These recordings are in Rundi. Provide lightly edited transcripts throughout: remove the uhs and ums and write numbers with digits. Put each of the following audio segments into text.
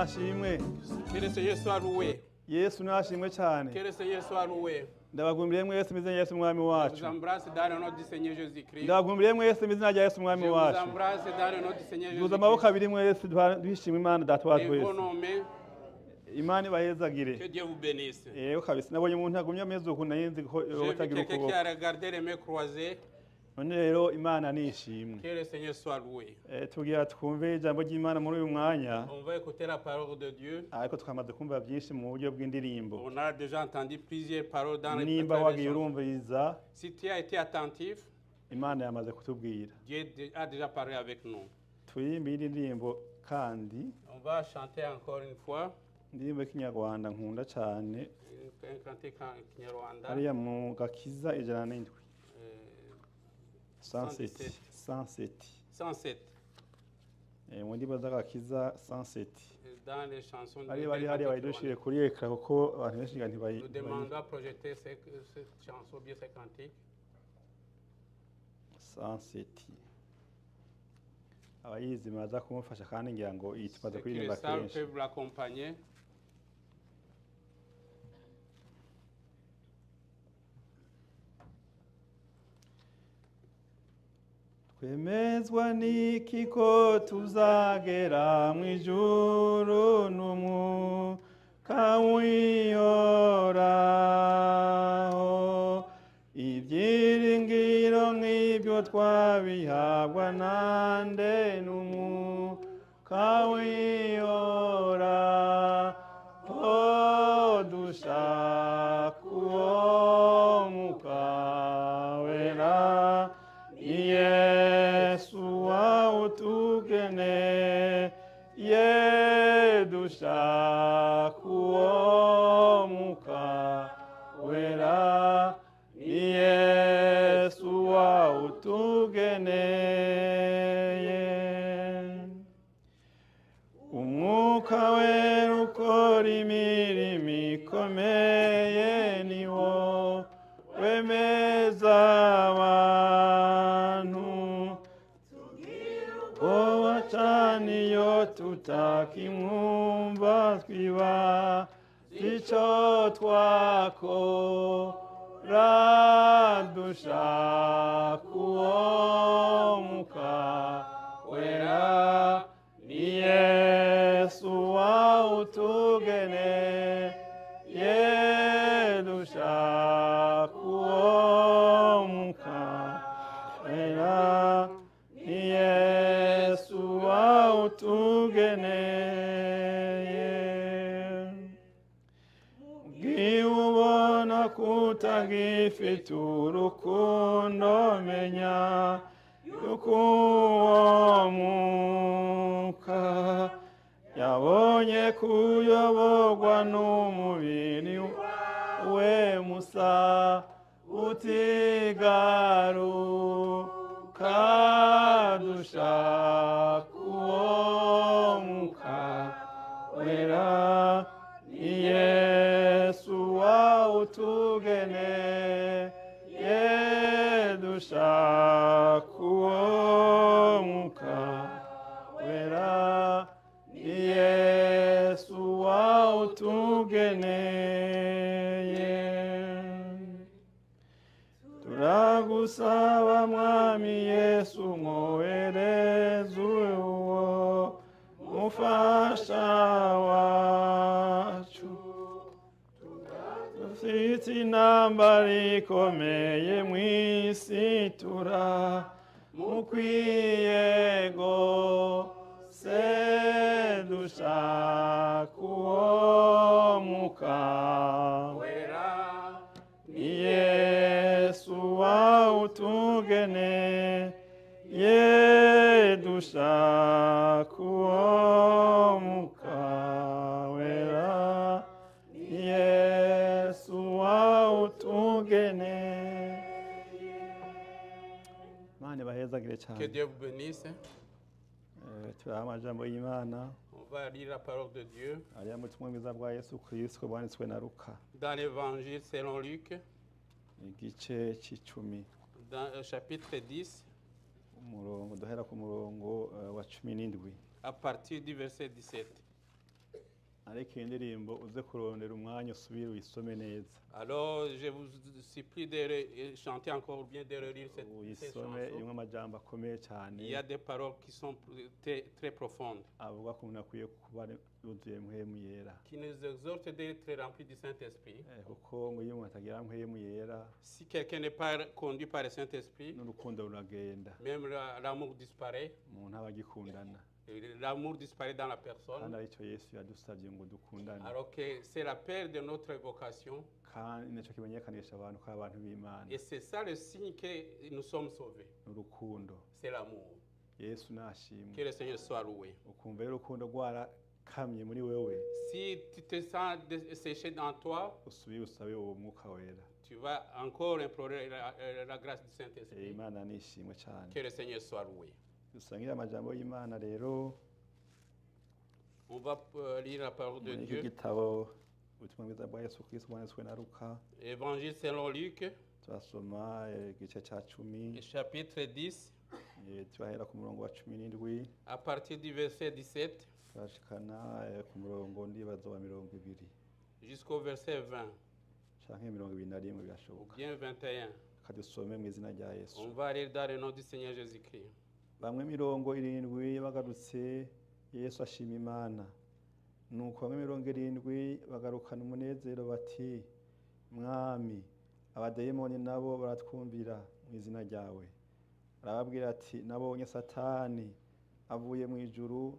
nashimwe. Que le Seigneur soit loué. Yesu nashimwe cyane. Que le Seigneur soit loué. Ndabagumbiriye mwese mu izina rya Yesu umwami Je vous wacu. embrasse dans le nom du Seigneur Jésus-Christ. Ndabagumbiriye mwese mu izina rya Yesu Je umwami vous wacu. embrasse dans le nom du Seigneur Duza amaboko Jésus-Christ. abiri mwese dushima Imana data wa Et vos twese. nommés, Imana ibahezagire. que Dieu vous bénisse. Yego kabisa nabonye umuntu agumye ameze ukuntu nayenze ko J'ai vu yotagira quelqu'un qui ukuboko. a regardé les mains croisées. None rero Imana nishimwe. Que le Seigneur soit loué. Tugira twumve ijambo ry'Imana muri uyu mwanya. On va écouter la parole de Dieu. Ariko twamaze kumva byinshi mu buryo bw'indirimbo. On a déjà entendu plusieurs paroles dans les Nimba wagiye chansons. urumviriza Si tu as été attentif, Imana yamaze kutubwira. Dieu a déjà parlé avec nous. Turirimbe iyi ndirimbo kandi On va chanter encore une fois indirimbo y'ikinyarwanda nkunda cyane un cantique en Kinyarwanda. hariya mu Gakiza 107 117. 107 107. mu ndirimbo z'Agakiza 107 Dans les chansons de hariya hariya bayidushire kuri ekara kuko abantu benshi ntibayi nous demandons à projeter cette chanson, bien ces cantiques. 107 abayizi baza kumufasha kandi ngira ngo iyi tumaze Ceux qui kuririmba le savent kenshi peuvent l'accompagner. twemezwa n'iki ko tuzagera mu ijuru n'umwuka wihoraho ibyiringiro nk'ibyo twabihabwa nande n'umwuka wihoraho dushaka uwo mwuka wera ni Yesu wawutugeneye dushaka uwo mwuka wera ni Yesu wawutugeneye umwuka wera ukora imirimo ikomeye ni wo wemeza abantu ubwoba cyane iyo tutakimwumva twiba icyo twakora dushaka uwo mwuka wera ni Yesu wawutugeneye dushaka uwo mwuka wera ni Yesu wawutugeneye ubona kutagifite urukundo menya yuko uwo mwuka yabonye kuyoborwa n'umubiri we musa utigaruka dushaka uwo mwuka wera ni Yesu wawutugeneye dushaka uwo mwuka wera ni Yesu wawutugeneye turagusaba mwami Yesu mwohereze uwo mufasha wacu dufite intambara ikomeye mu isi turamukwiye rwose dushaka uwo mwuka Wera, ni Yesu wawutugeneye dushaka uwo mwuka wera ni Yesu wawutugeneye. Imana ibahezagire que cyane. Dieu vous bénisse. Turaha amajambo y'Imana On va lire la parole de Dieu ariya mu butumwa bwiza bwa Yesu Kristo bwanditswe na Luka dans l'évangile selon Luc, igice cy'icumi dans le chapitre 10, umurongo duhera ku murongo wa 17 à partir du verset 17. ariko iyi ndirimbo uze kurondera umwanya usubire uyisome neza Alors, je vous supplie de chanter encore bien, de relire cette uyisome chanson. irimo amajambo akomeye cyane Il y a des paroles qui sont très, très profondes, avuga ko umuntu akwiye kuba yuzuye mpwemu yera qui nous exhortent d'être remplis du Saint-Esprit. kuko ngo iyo umuntu atagira mpwemu yera Si quelqu'un n'est pas conduit par le Saint-Esprit, n'urukundo ruragenda même l'amour disparaît. umuntu aba agikundana Et l'amour disparaît dans la kandi personne, aricyo yesu yadusabye ngo dukundane alors que c'est la perte de notre vocation. kandi nicyo kimenyekanisha abantu ko ari abantu b'imana Et c'est ça le signe que nous sommes sauvés. n'urukundo C'est l'amour. yesu nashimwe Que le Seigneur soit loué. ukumva rero urukundo rwarakamye muri wewe Si tu te sens séché dans toi, usubire usabe uwo mwuka wera tu vas encore implorer la grâce du Saint-Esprit. imana nishimwe cyane Que le Seigneur soit loué. dusangire amajambo y'imana rero On va lire la parole de muri iki Dieu. gitabo ubutumwa bwiza bwa yesu kristo bwanditswe na luka Évangile selon Luc, turasoma igice cya 10 chapitre 10, turahera ku murongo wa 17 à partir du verset 17 turashikana ku murongo ndibazo wa 20 jusqu'au verset 20, canke 21 ou birashoboka bien 21. kadusome mu izina rya yesu On va lire dans le nom du Seigneur Jésus-Christ. bamwe 70 bagarutse yesu ashima imana nuko bamwe 70 bagarukana umunezero bati mwami abadayimoni nabo baratwumvira mu izina ryawe arababwira ati nabonye satani avuye mu ijuru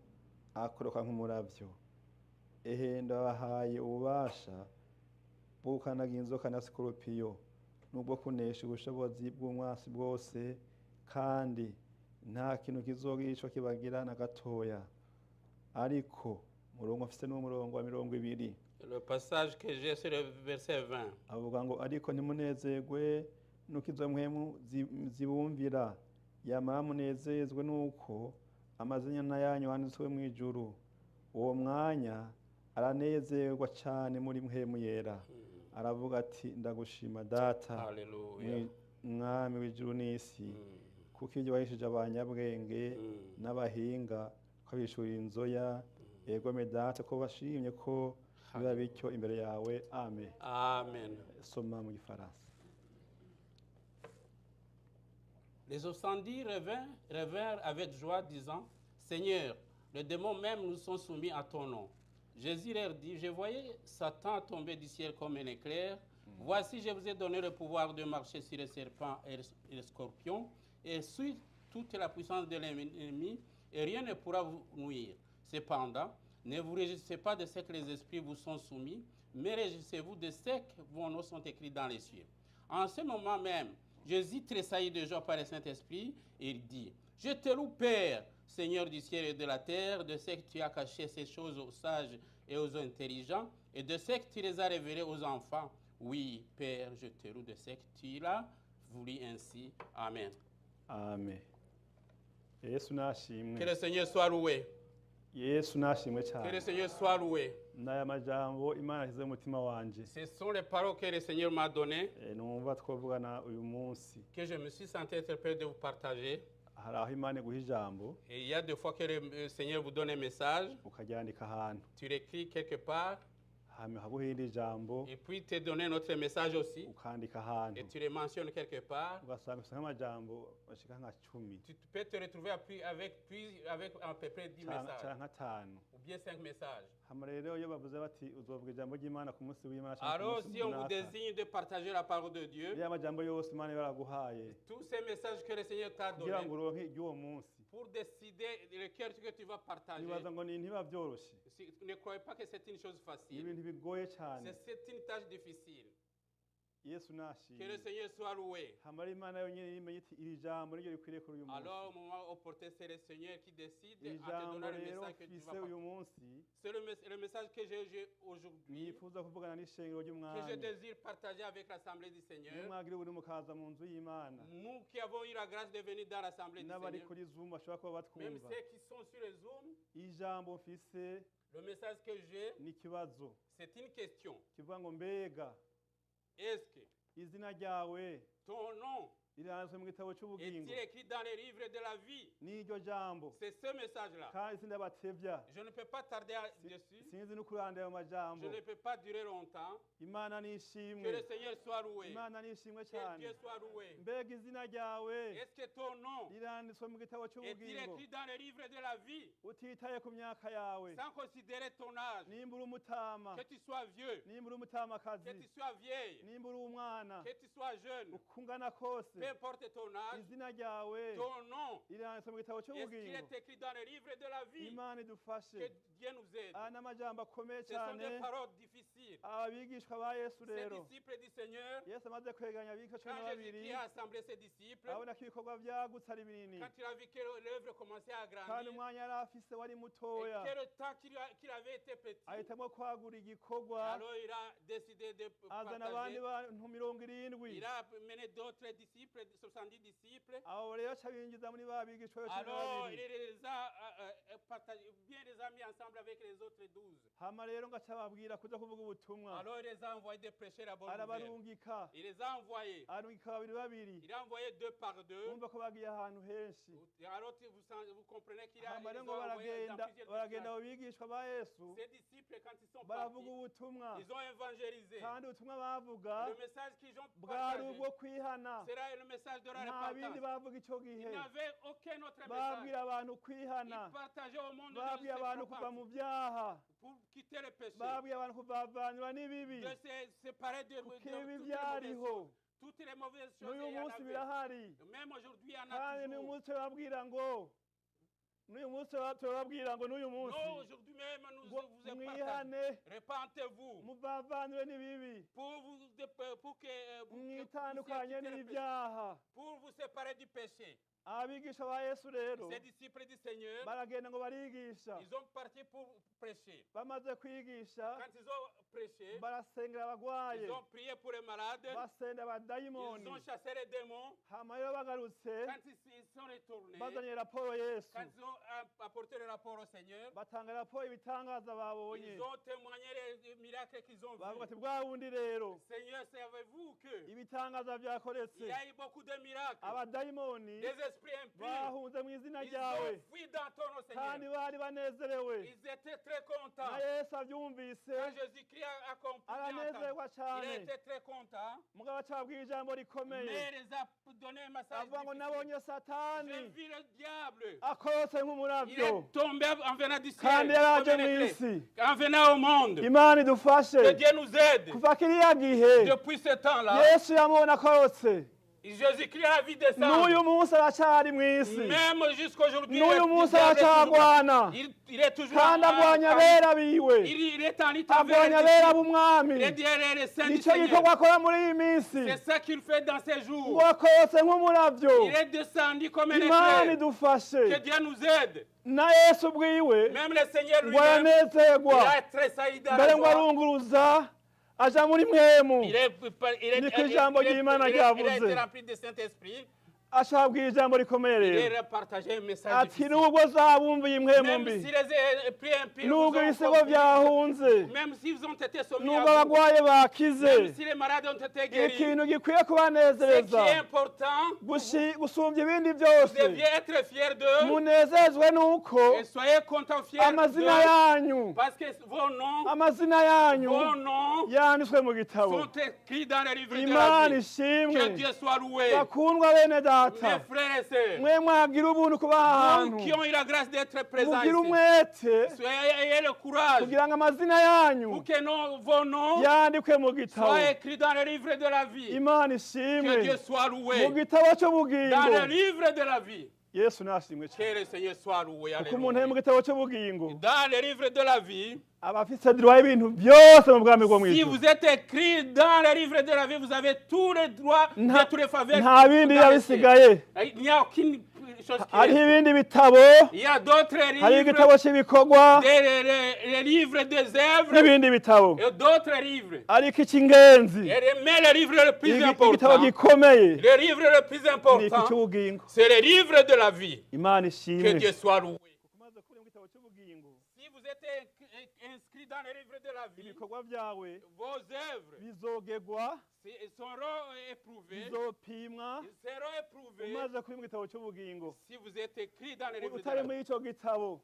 akoroka nk'umuravyo ehe ndabahaye ububasha bwo gukanaga inzoka na sikoropiyo n'ubwo kunesha ubushobozi bw'umwasi bwose kandi nta kintu kizogira ico kibagira na gatoya ariko murongo afise n'umurongo wa 20 Le passage que j'ai, c'est le verset 20. avuga ngo ariko ntimunezerwe nuko izo mpwemu zibumvira yamara munezezwe nuko amazina yanyu yanditswe mu ijuru uwo mwanya aranezerwa cyane muri mpwemu yera aravuga ati ndagushima data Alléluia. mwami w'ijuru n'isi kuko ibyo wahishije abanyabwenge n'abahinga ko bishurira inzoya egome data ko bashimye ko biba bityo imbere yawe amen Amen. soma mu gifaransa Les offendis revinrent avec joie, disant, Seigneur, les démons même nous sont soumis à ton nom. Jésus leur dit, je voyais Satan tomber du ciel comme un éclair. Voici, je vous ai donné le pouvoir de marcher sur les serpents et les scorpions, et sur toute la puissance de l'ennemi, et rien ne pourra vous nuire. Cependant, ne vous réjouissez pas de ce que les esprits vous sont soumis, mais réjouissez-vous de ce que vos noms sont écrits dans les cieux. En ce moment même, Jésus tressaillit de joie par le Saint-Esprit et il dit, je te loue, Père, Seigneur du ciel et de la terre, de ce que tu as caché ces choses aux sages et aux intelligents, et de ce que tu les as révélées aux enfants. Oui, Père, je te loue de ce que tu l'as voulu ainsi. Amen. amen yesu nashimwe Que le Seigneur soit loué. yesu nashimwe Que le cyane Seigneur soit loué. n'aya majambo imana yashyize mu mutima wanje Ce sont les paroles que le Seigneur m'a données, numva twavugana uyu munsi que je me suis senti interpellé de vous partager. hari aho imana iguha ijambo Et il y a des fois que le Seigneur vous donne un message, ukaryandika ahantu tu l'écris quelque part, hama haguha irindi jambo et puis te donner un autre message aussi, ukandika ahantu et tu le mentionnes quelque part. ugasanga ufite nk'amajambo bashika nka 10 Tu peux te retrouver avec à peu près 10 messages, canke atanu ou bien 5 messages. hama rero iyo bavuze bati uzovuga ijambo ry'imana ku munsi w'imana canke ku Alors, munsi si on vous runaka, désigne de partager la parole de Dieu, iriya majambo yose imana yaraguhaye tous ces messages que le Seigneur t'a kugira ngo donnés, uronke iry'uwo munsi pour décider le cœur que tu vas partager, nibaza ngo ni ntiba vyoroshe ne croyez pas que c'est une chose ni facile. ibintu bigoye cyane C'est une tâche difficile. yesu Que le nashimwe Seigneur soit loué. hamara imana yonyine yimenye iti iri jambo niryo rikwiriye kuri uyu munsi Alors, au moment opportun, c'est le Seigneur qui décide iri à te jambo donner le rero message que tu vas mfise uyu partager. munsi C'est le message que j'ai aujourd'hui, nifuza kuvugana n'ishengero que je ry'umwami désire partager avec l'Assemblée du niyo Seigneur. mwagira buri mukaza mu nzu y'imana Nous qui avons eu la grâce de venir dans l'Assemblée du n'abari Seigneur, kuri zoom bashobora kuba même batwumva ceux qui sont sur le Zoom, ijambo mfise le message que j'ai, ni ikibazo c'est une question. kivuga ngo mbega Est-ce que izina ryawe ton nom riranditswe mu gitabo Est-il cy'ubugingo écrit dans les livres de la vie? n'iryo jambo C'est ce message-là. kandi sindabatevya Je ne peux pas tarder dessus. sinzi no kuranda ayo Je majambo ne peux pas durer longtemps. imana Que le nishimwe Seigneur soit loué. imana nishimwe Que cyane Dieu soit loué. mbega izina ryawe Est-ce que ton nom riranditswe mu gitabo est-il cy'ubugingo écrit dans les livres de la vie? utitaye ku myaka yawe Sans considérer ton âge. nimba uri umutama Que tu sois vieux. nimba uri umutamakazi Que tu sois vieille. nimba uri umwana Que tu sois jeune. uko ungana kose Peu importe ton âge. izina ryawe Ton nom. riranditswe mu gitabo Est-ce qu'il cy'ubugingo est écrit dans les livres de la vie? imana idufashe Que Dieu nous aide. aya ni amajambo akomeye Ce sont des cyane paroles difficiles. abigishwa ba yesu Ces rero disciples du Seigneur, yesu amaze kwegeranya abigishwa cumi quand na Jésus-Christ babiri a assemblé ses disciples, abona ko ibikorwa byagutse ari binini quand il a vu que l'œuvre commençait à kandi grandir, umwanya yari afise wari et mutoya que le temps qu'il avait été petit, ahitamo kwagura igikorwa alors il a décidé de azana abandi partager. bantu 70 Il a mené d'autres disciples, 70 disciples. abo rero aca binjiza muri ba bigishwa be cumi na Alors il babiri les a bien les a mis ensemble avec les autres 12. hama rero ngaca ababwira kuja kuvuga ubutumwa Alors il les a envoyés de prêcher la bonne nouvelle. arabarungika Il les a envoyés. arungika babiri babiri Il a envoyé 2 par 2. bumva ko bagiye ahantu henshi Alors vous comprenez qu'il a hama ils rero ont ngo envoyé dans baragenda plusieurs baragenda destinations. abo bigishwa ba yesu Ces disciples, quand ils sont baravuga partis, ubutumwa ils ont évangélisé. kandi ubutumwa bavuga Le message qu'ils ont bwari partagé ubwo kwihana sera le message de la nta bindi repentance. bavuga icyo Il gihe n'y avait aucun autre message. babwira abantu Ils kwihana partageaient au monde de babwira se abantu kuva mu repentir, byaha pour quitter le péché, babwira abantu kuvavanura n'ibibi de se séparer de kuko toutes ibi les mauvaises byariho choses. Toutes les mauvaises choses, n'uyu il y en munsi avait. birahari Même aujourd'hui, il y en kandi a n'uyu toujours. munsi turababwira ngo n'uyu munsi turababwira ngo n'uyu munsi Non, aujourd'hui même, nous ngo vous partagé. mwihane Repentez-vous muvavanure n'ibibi mwitandukanye n'ibyaha pour vous séparer du péché. abigisha ba yesu rero Ces disciples du Seigneur, baragenda ngo barigisha ils ont parti pour prêcher. bamaze kwigisha Quand ils ont prêché, barasengera abagwaye ils ont prié pour les malades, basenda ils abadayimoni ont chassé les démons. hama rero bagarutse Quand ils sont retournés, bazanye raporo yesu quand ils ont apporté le rapport au Seigneur, batanga raporo ibitangaza babonye ils ont témoigné les miracles qu'ils ont bavuga ati vus. bwa wundi rero Seigneur, savez-vous que ibitangaza byakoretse il y a eu beaucoup de miracles, abadayimoni des esprits impurs, bahunze mu izina ils ryawe ont fui dans ton nom, kandi Seigneur. bari banezerewe Ils étaient très contents. na yesu abyumvise Quand Jésus-Christ a accompli, aranezerwa il cyane était très content, mugabo acabwira ijambo rikomeye mais il les a donné un message avuga ngo difficile. nabonye J'ai satani vu le diable. akorotse Il nk'umurabyo est tombé en venant du kandi ciel, yaraje comme un mu éclair. isi En venant au monde. imana idufashe Que Dieu nous aide. kuva kiriya gihe Depuis ce temps-là, yesu yamubona akorotse Jésus-Christ a vu n'uyu descendre. munsi aracyari mu isi Même jusqu'aujourd'hui, n'uyu munsi le diable est toujours- aracyagwana il est toujours kandi agwanya abera biwe il est en lutte avec agwanya les abera disciples. b'umwami Il est derrière les saints du nicyo Seigneur. gikorwa akora muri iyi minsi C'est ça qu'il fait dans ces jours. ngo akorotse nk'umurabyo Il est descendu comme un imana éclair. idufashe Que Dieu nous aide. na yesu bwiwe Même le Seigneur ngo lui-même, il aranezerwa a tressailli dans mbere la ngo joie. arunguruza aja muri mwemu Niko ijambo ry'Imana ryavuze. été rempli de Saint-Esprit. ashabwira ijambo rikomeye Il rero a partagé un message ati difficile. nubwo zabumviye impwemu Même mbi si les esprits impurs vous nubwo ont ibisigo compris, byahunze même s'ils ont été soumis nubwo à vous, abagwaye bakize même si les malades ont été guéris, ikintu gikwiye ce qui kubanezereza est important, gusumbya ibindi vous byose deviez être fiers d'eux munezezwe nuko et soyez contents, fiers amazina d'eux, yanyu parce que vos noms yanditswe mu gitabo sont écrits dans le livre de imana la vie. ishimwe Que Dieu soit loué. bakundwa bene Mes data frères et sœurs, mwe mwagira ubuntu kuba vous ahantu qui ont eu la grâce d'être présents mugire ici, umwete ayez le courage kugira ngo amazina yanyu pour que vos noms yandikwe mu gitabo soient écrits dans le livre de la vie. imana Que ishimwe Dieu soit mu loué gitabo dans cy'ubugingo le livre de la vie. yesu nashimwe cyane Que le Seigneur soit loué. kuko umuntu ari mu Alléluia. gitabo cy'ubugingo Dans le livre de la vie, aba afite droit y'ibintu byose mu bwami bwo mu si ijuru vous êtes écrit dans le livre de la vie, vous avez tous les droits Nta- et toutes les faveurs. nta bindi biba dans le ciel. bisigaye Il n'y a aucune chose qui hariho reste. ibindi bitabo Il y a d'autres hariho livres, igitabo cy'ibikorwa les livres des œuvres n'ibindi bitabo et d'autres livres. ariko icy'ingenzi Mais le livre le plus igitabo important, gikomeye le livre le plus ni iki important, cy'ubugingo c'est le livre de la vie. imana Que ishimwe Dieu soit loué. kumaze kuri mu gitabo cy'ubugingo Si vous êtes inscrit dans le livre de la vie. ibikorwa byawe Vos œuvres bizogegwa seront éprouvées. bizopimwa Ils seront éprouvés umaze kuri mu gitabo cy'ubugingo si vous êtes écrit dans le livre de utari la vie. muri icyo gitabo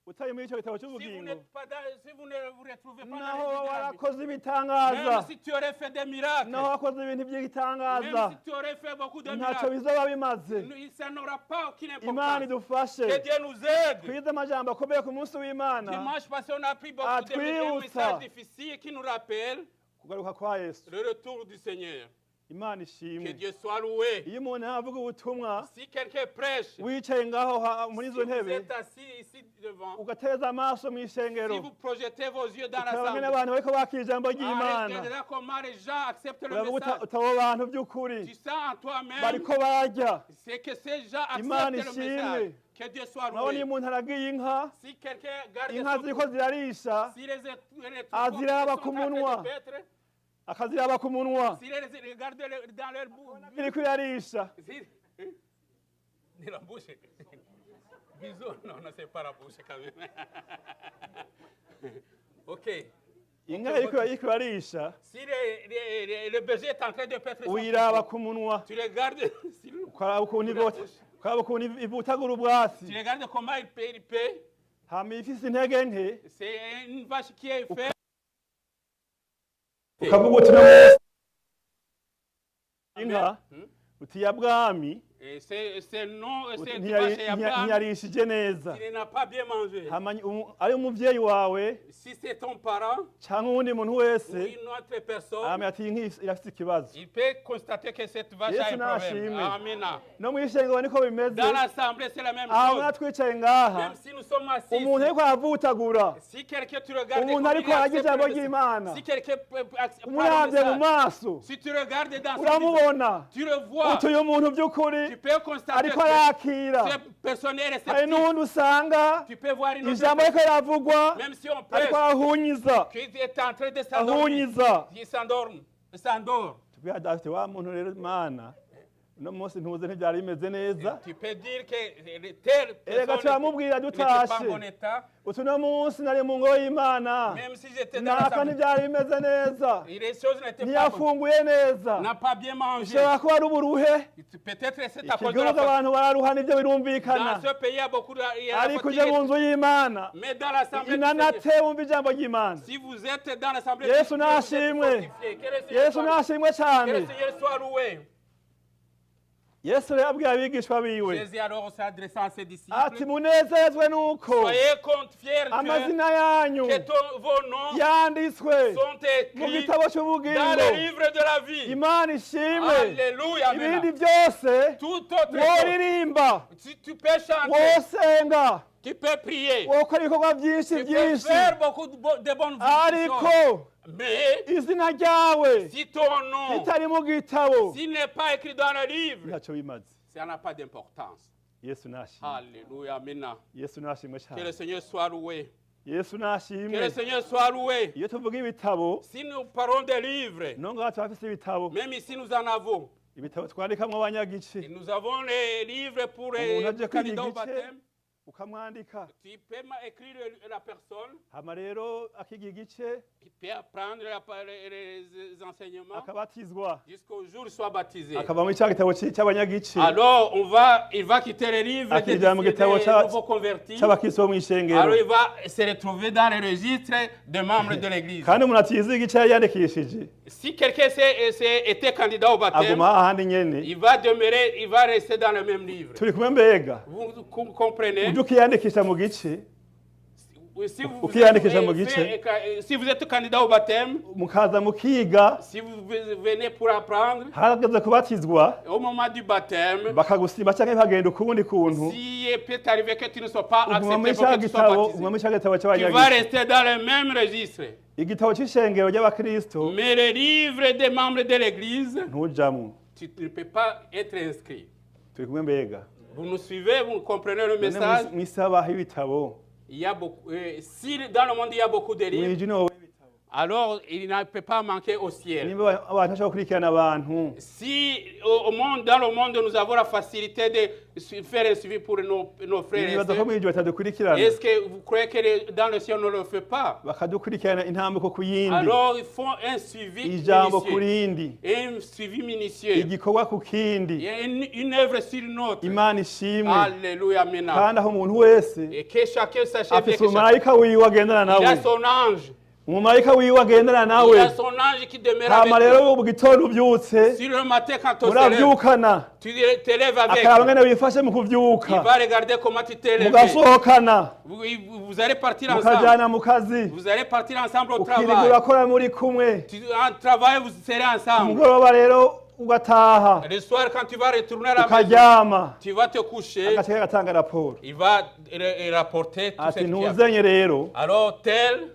utari muri icyo gitabo Si vous cy'ubugingo n'êtes pas dans, si vous ne vous retrouvez pas naho dans le livre de la vie, warakoze même ibitangaza si tu aurais fait des miracles, naho wakoze ibintu by'igitangaza même si tu aurais fait beaucoup de ntacyo miracles, bizoba bimaze ça n'aura pas aucune imana importance. idufashe Que Dieu nous aide. twize amajambo akomeye ku munsi w'imana Dimanche passé, on a appris beaucoup Ah, de twibutsa. messages difficiles qui nous rappellent kugaruka kwa yesu le retour du Seigneur. imana Que ishimwe Dieu soit loué. iyo umuntu avuga ubutumwa Si quelqu'un prêche, wicaye ngaho muri si izo vous ntebe êtes assis ici devant, ugateza amaso mu si ishengero vous projetez vos yeux dans ukaba l'assemblée, n'abantu bariko bakira ijambo ry'imana regardez comment les gens acceptent le uravuga message. utabo bantu by'ukuri Tu sens en toi-même, bariko barya c'est que ces gens Imana acceptent le ishimwe. message. Que Dieu soit urabona iyo loué. umuntu aragiye inka Si quelqu'un garde inka ziriko zirarisha si les aziraba ku munwa. akaziraba ku munwa si les regarde dans leur bouche, iriko irarisha ni la bouche. Bisous, non, non, c'est pas la bouche quand même. Ok. inka iriko irarisha Si le berger est en train de paître son uyiraba troupeau, ku munwa tu regardes, ukaraba ukuntu ivutagura ubwatsi tu regardes comment il paie. hama ifise intege nke C'est une vache qui est faite. ukavuga uti no inka uti ya bwami Et c'est non, uti c'est vache et Abraham, ntiyarishije neza il n'a pas bien mangé. hama ari umuvyeyi wawe Si c'est ton parent canke uwundi muntu ou wese une autre personne, hama ati inka irafise ikibazo il peut constater que cette vache a Yesu un problème. nashimwe. Amen. no mw'ishengero niko bimeze Dans l'assemblée, c'est la même aho chose. mwatwicaye ngaha Même si nous sommes assis, umuntu ariko aravutagura si quelqu'un tu regardes, umuntu comme ariko il ararya accepte ijambo le message, ry'imana si quelqu'un accepte umuravye mu maso si tu regardes dans son uramubona visage, tu le vois, uti uyu muntu by'ukuri tu peux constater ariko que arakira cette personne est hari réceptive. n'uwundi usanga Tu peux voir une autre ijambo ariko personne, riravugwa même si on prêche, ariko arahunyiza qui est en train de s'endormir, ahunyiza il s'endort. tubwira dafite wa muntu rero mana uno munsi ntuze ntibyari bimeze neza Tu peux dire que telle erega personne turamubwira n'était pas en dutashe bon état, uti uno munsi nari mu ngoro y'imana même si j'étais dans naka l'assemblée, ntibyari bimeze neza et les choses n'étaient pas bonnes, ntiyafunguye neza n'a pas bien mangé. bishobora kuba ari uburuhe Peut-être c'est à cause de la ikigihugu abantu bararuha nibyo birumvikana Dans ce pays, il y a beaucoup de... il y a la ariko uje fatigue. mu nzu y'imana Mais dans l'assemblée, inanate wumva ijambo ry'imana si vous êtes dans l'assemblée, Yesu vous êtes nashimwe. fortifiés. Que le Seigneur yesu soit- nashimwe que cyane le Seigneur soit loué. yesu rero abwiye abigishwa biwe Jésus alors s'adressant à ses disciples, ati munezezwe nuko soyez fiers amazina yanyu que vos noms yanditswe sont mu écrits gitabo dans cy'ubugingo le livre de la vie. imana ishimwe Alléluia. ibindi Amen. byose Tout autre chose, woririmba si tu peux chanter, wosenga tu peux prier, wokora ibikorwa byinshi tu peux byinshi faire beaucoup de bonnes choses. ariko Mais izina ryawe si ton nom ritari mu gitabo s'il n'est pas écrit dans le livre, ntacyo bimaze ça n'a pas d'importance. yesu nashimwe Alléluia, amen. yesu nashimwe Que le cyane Seigneur soit loué. yesu Que nashimwe le Seigneur soit loué. iyo tuvuga ibitabo Si nous parlons des livres, no ngaho turafise ibitabo même ici nous en avons. ibitabo twandikamwo abanyagice Et nous avons les livres pour Umuntu les aje kwiga candidats au igice baptême. ukamwandika Tu peux écrire la personne, hama rero akiga igice il peut apprendre les enseignements akabatizwa jusqu'au jour où il soit baptisé. akava muri cya gitabo cy'abanyagice Alors, il va quitter les livres des Akija mu gitabo nouveaux convertis. cy'abakristo bo mu Alors, ishengero il va se retrouver dans le registre des membres de l'Église. kandi umuntu atize igice yari yandikishije Si quelqu'un était candidat au baptême, aguma ahandi nyene il va demeurer, il va rester dans le même livre. turi kumwe mbega Vous comprenez? ujya ukiyandikisha mu gice Si vous, ukiyandikisha mu gice si vous êtes candidat au baptême, mukaza mukiga si vous venez pour apprendre, hageze kubatizwa au moment du baptême, bakagusiba cyangwa bagenda ukundi kuntu si il peut arriver que tu ne sois pas uguma muri accepté pour cya que tu sois gitabo baptisé, uguma muri cya gitabo tu vas cy'abanyagice rester dans le même registre. igitabo cy'ishengero ry'abakristo Mais le livre des membres de l'Église, ntujamwo tu ne peux pas être inscrit. turi kumwe mbega Vous nous suivez, vous comprenez le none message. mw'isi habaho ibitabo Il y a beaucoup, si dans le monde il y a beaucoup de livres, mw'ijwi niho alors il ne peut pas manquer au ciel. nimba abantu bashobora gukurikirana abantu Si dans le monde, nous avons la facilité de faire un suivi pour nos frères et nibaza ko sœurs, mu ijuru batadukurikirana est-ce que vous croyez que dans le ciel, on ne le fait pas? bakadukurikirana intambwe ku yindi Alors, ils font un suivi ijambo ku minutieux. rindi Un suivi minutieux. igikorwa ku Il kindi y a une œuvre sur une autre. imana ishimwe Alléluia, amen. kandi aho umuntu wese Et que chacun sache bien afise que chacun, umumarayika wiwe agendana il a nawe son ange. umumarayika wiwe agendana Il nawe a son ange qui demeure hama avec lui. rero mu gitondo ubyutse Si le matin, quand on se lève, murabyukana tu te lèves avec. akaraba ngene wifashe mu Il kuvyuka va regarder comment tu t'es levé. mugasohokana Vous allez partir ensemble. mukajana mu kazi Vous allez partir ensemble au ukirirwa travail. urakora muri kumwe En travail, vous serez ensemble. umugoroba rero ugataha Le soir, quand tu vas retourner à la maison, ukaryama tu vas te coucher. agace gatanga raporo Il va rapporter tout ce ati qu'il y a. ntuzenye rero Alors,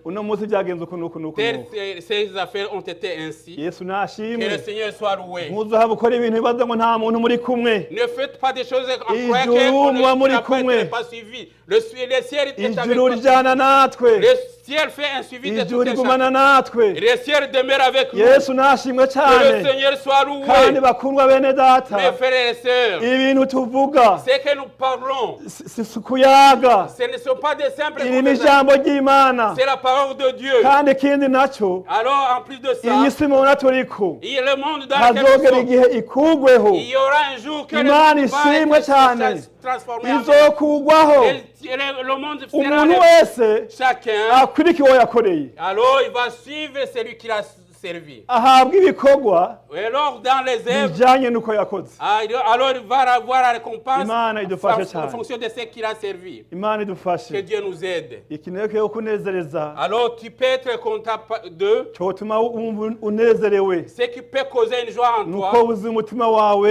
uno munsi byagenze uku nuku nuku nuku ces affaires ont été ainsi. yesu Que le nashimwe Seigneur soit loué. ntuzohaba ukora ibintu bibaza ngo nta muntu muri kumwe Ne faites pas des choses en Ijuru croyant muba muri qu'on kumwe. n'a pas suivi. Le ciel est avec ijuru nous. rijana natwe Le ciel fait un suivi de ijuru toutes les choses. rigumana natwe Le ciel demeure avec nous. yesu nashimwe Que le cyane Seigneur soit kandi loué. bakundwa bene data Mes frères et sœurs, ibintu tuvuga ce que nous parlons, si kuyaga ce ne sont pas des simples irimo conversations. ijambo ry'imana C'est la parole de Dieu. kandi ikindi nacyo Alors, en plus de ça, iyi si mubona turiko il y a le monde dans lequel nous hazogera sommes. igihe ikugweho Il y aura un jour que le Imana monde va ishimwe être cyane transformé en izokugwaho le monde sera umuntu wese chacun. akurikira uwo yakoreye Alors, il va suivre celui qui l'a servi. ahabwa ibikorwa Et alors, dans les œuvres, bijanye n'uko yakoze alors il va avoir la récompense Imana idufashe en cyane fonction de ce qu'il a servi. imana Que idufashe Dieu nous aide. ikintu rero kunezereza Alors, tu peux être content de cyotuma wumva unezerewe ce qui peut causer une joie en nuko toi. wuzuye umutima wawe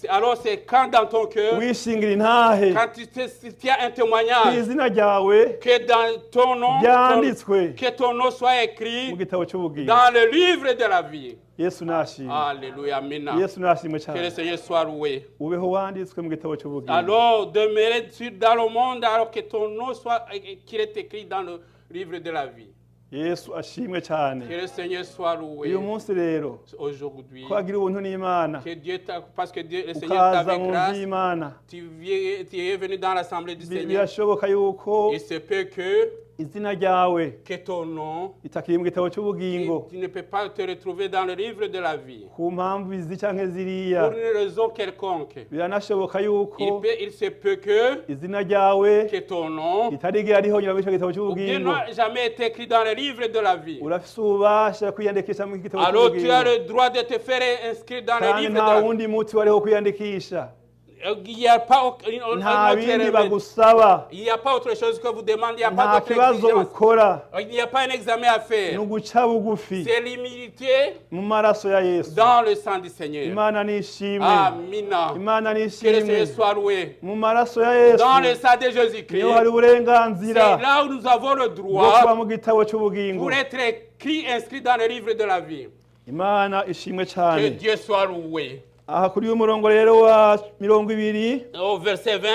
Alors, c'est quand dans ton cœur, wishingira intahe quand tu as un témoignage, kw'izina ryawe que dans ton nom, ryanditswe que ton nom soit écrit mu gitabo cy'ubugingo dans le livre de la vie. yesu nashimwe Alléluia, amen. yesu nashimwe Que le cyane Seigneur soit loué. ubeho wanditswe mu gitabo cy'ubugingo Alors, demeurer dans le monde, alors que ton nom soit, qu'il est écrit dans le livre de la vie. yesu ashimwe cyane Que le Seigneur soit loué uyu munsi rero aujourd'hui. ko wagira ubuntu n'imana Que Dieu parce que Dieu, le Seigneur t'a ukaza avec mu nzu grâce, y'imana tu es venu dans l'assemblée du Seigneur. birashoboka yuko Il se peut que izina ryawe ton nom, ritakiri mu gitabo cy'ubugingo tu ne peux pas te retrouver dans le livre de la vie. ku mpamvu izi canke ziriya Pour une raison quelconque. biranashoboka yuko Il se peut que izina ryawe ton nom ritarigera rihonyera mu ico gitabo ou bien cy'ubugingo n'a jamais été écrit dans le livre de la vie. urafise ububasha kwiyandikisha mu gitabo Alors tu as cy'ubugingo le droit de te faire inscrire dans le kandi livre de nta la vie. wundi muti wariho kwiyandikisha Il n'y a pas nta bindi bagusaba il n'y a pas autre chose que vous demandez, il n'y a pas nta d'autre kibazo exigence. ukora Il n'y a pas un examen à ni faire. uguca bugufi C'est l'humilité mu maraso ya yesu dans le sang du Seigneur. imana nishimwe Amina. imana Que le nishimwe Seigneur soit loué. mu maraso ya yesu Dans le sang de Jésus-Christ, niho hari c'est uburenganzira là où nous avons le bwo kuba droit mu gitabo cy'ubugingo pour être inscrit dans le livre de la vie. imana ishimwe Que cyane Dieu soit loué. aha kuri uyu murongo rero wa 20 Au verset 20,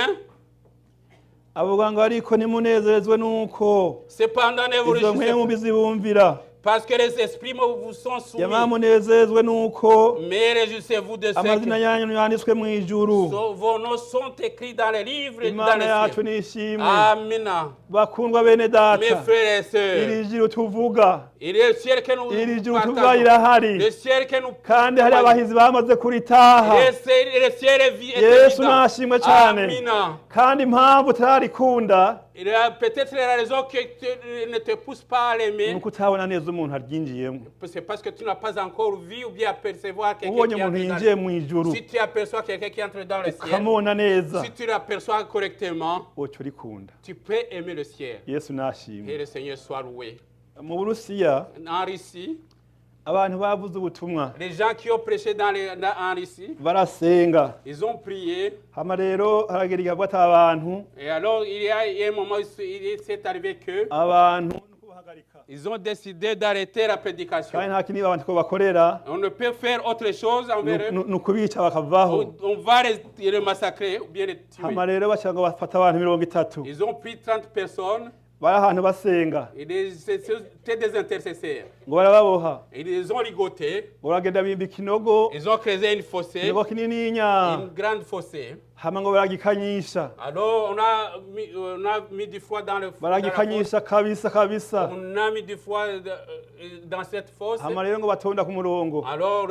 avuga ngo ariko nimunezerezwe nuko cependant ne vous izo réjouissez mpemu bizibumvira parce que les esprits vous sont soumis. yama munezerezwe nuko Mais réjouissez-vous de ce amazina que yanyu yanditswe mu ijuru vos noms sont écrits dans les livres dans imana yacu le ciel. nishimwe Amina. bakundwa bene Mes data frères et sœurs, iri juru tuvuga il est le ciel que nous iri juru tuvuga partageons. rirahari Le ciel que nous kandi hari abahizi bamaze kuritaha Le ciel est yesu évident. nashimwe cyane Amina. kandi impamvu utararikunda Il y a peut-être la raison que tu ne te pousse pas à ni l'aimer. uko utabona neza umuntu aryinjiyemo C'est parce que tu n'as pas encore vu ou bien apercevoir quelqu'un ubonye qui umuntu entre yinjiye dans mu ijuru Si tu aperçois quelqu'un qui entre dans le ciel, ukamubona neza si tu l'aperçois correctement, uca urikunda tu peux aimer le ciel. yesu Et nashimwe le Seigneur soit loué. mu burusiya En Russie, abantu bavuze ubutumwa les gens qui ont prêché en Russie, barasenga ils ont prié. hama rero haragera igihe hagati abantu Et alors, il y a un moment, il s'est arrivé que abantu ils ont décidé d'arrêter la prédication. kandi nta kindi abantu ko bakorera On ne peut faire autre chose envers eux. ni ukubica bakavaho On va les massacrer ou bien les tuer. hama rero baca ngo bafata abantu 30 Ils ont pris 30 personnes bari ahantu basenga C'était des intercesseurs. ngo barababoha Ils ont ligoté, ngo baragenda bimba ikinogo ils ont creusé une fossée, ikinogo kinininya une grande fossée. hama ngo baragikanyisha Alors on a mis du foie dans le fosse. baragikanyisha kabisa kabisa On a mis du foie dans cette fosse. hama rero ngo batonda ku murongo Alors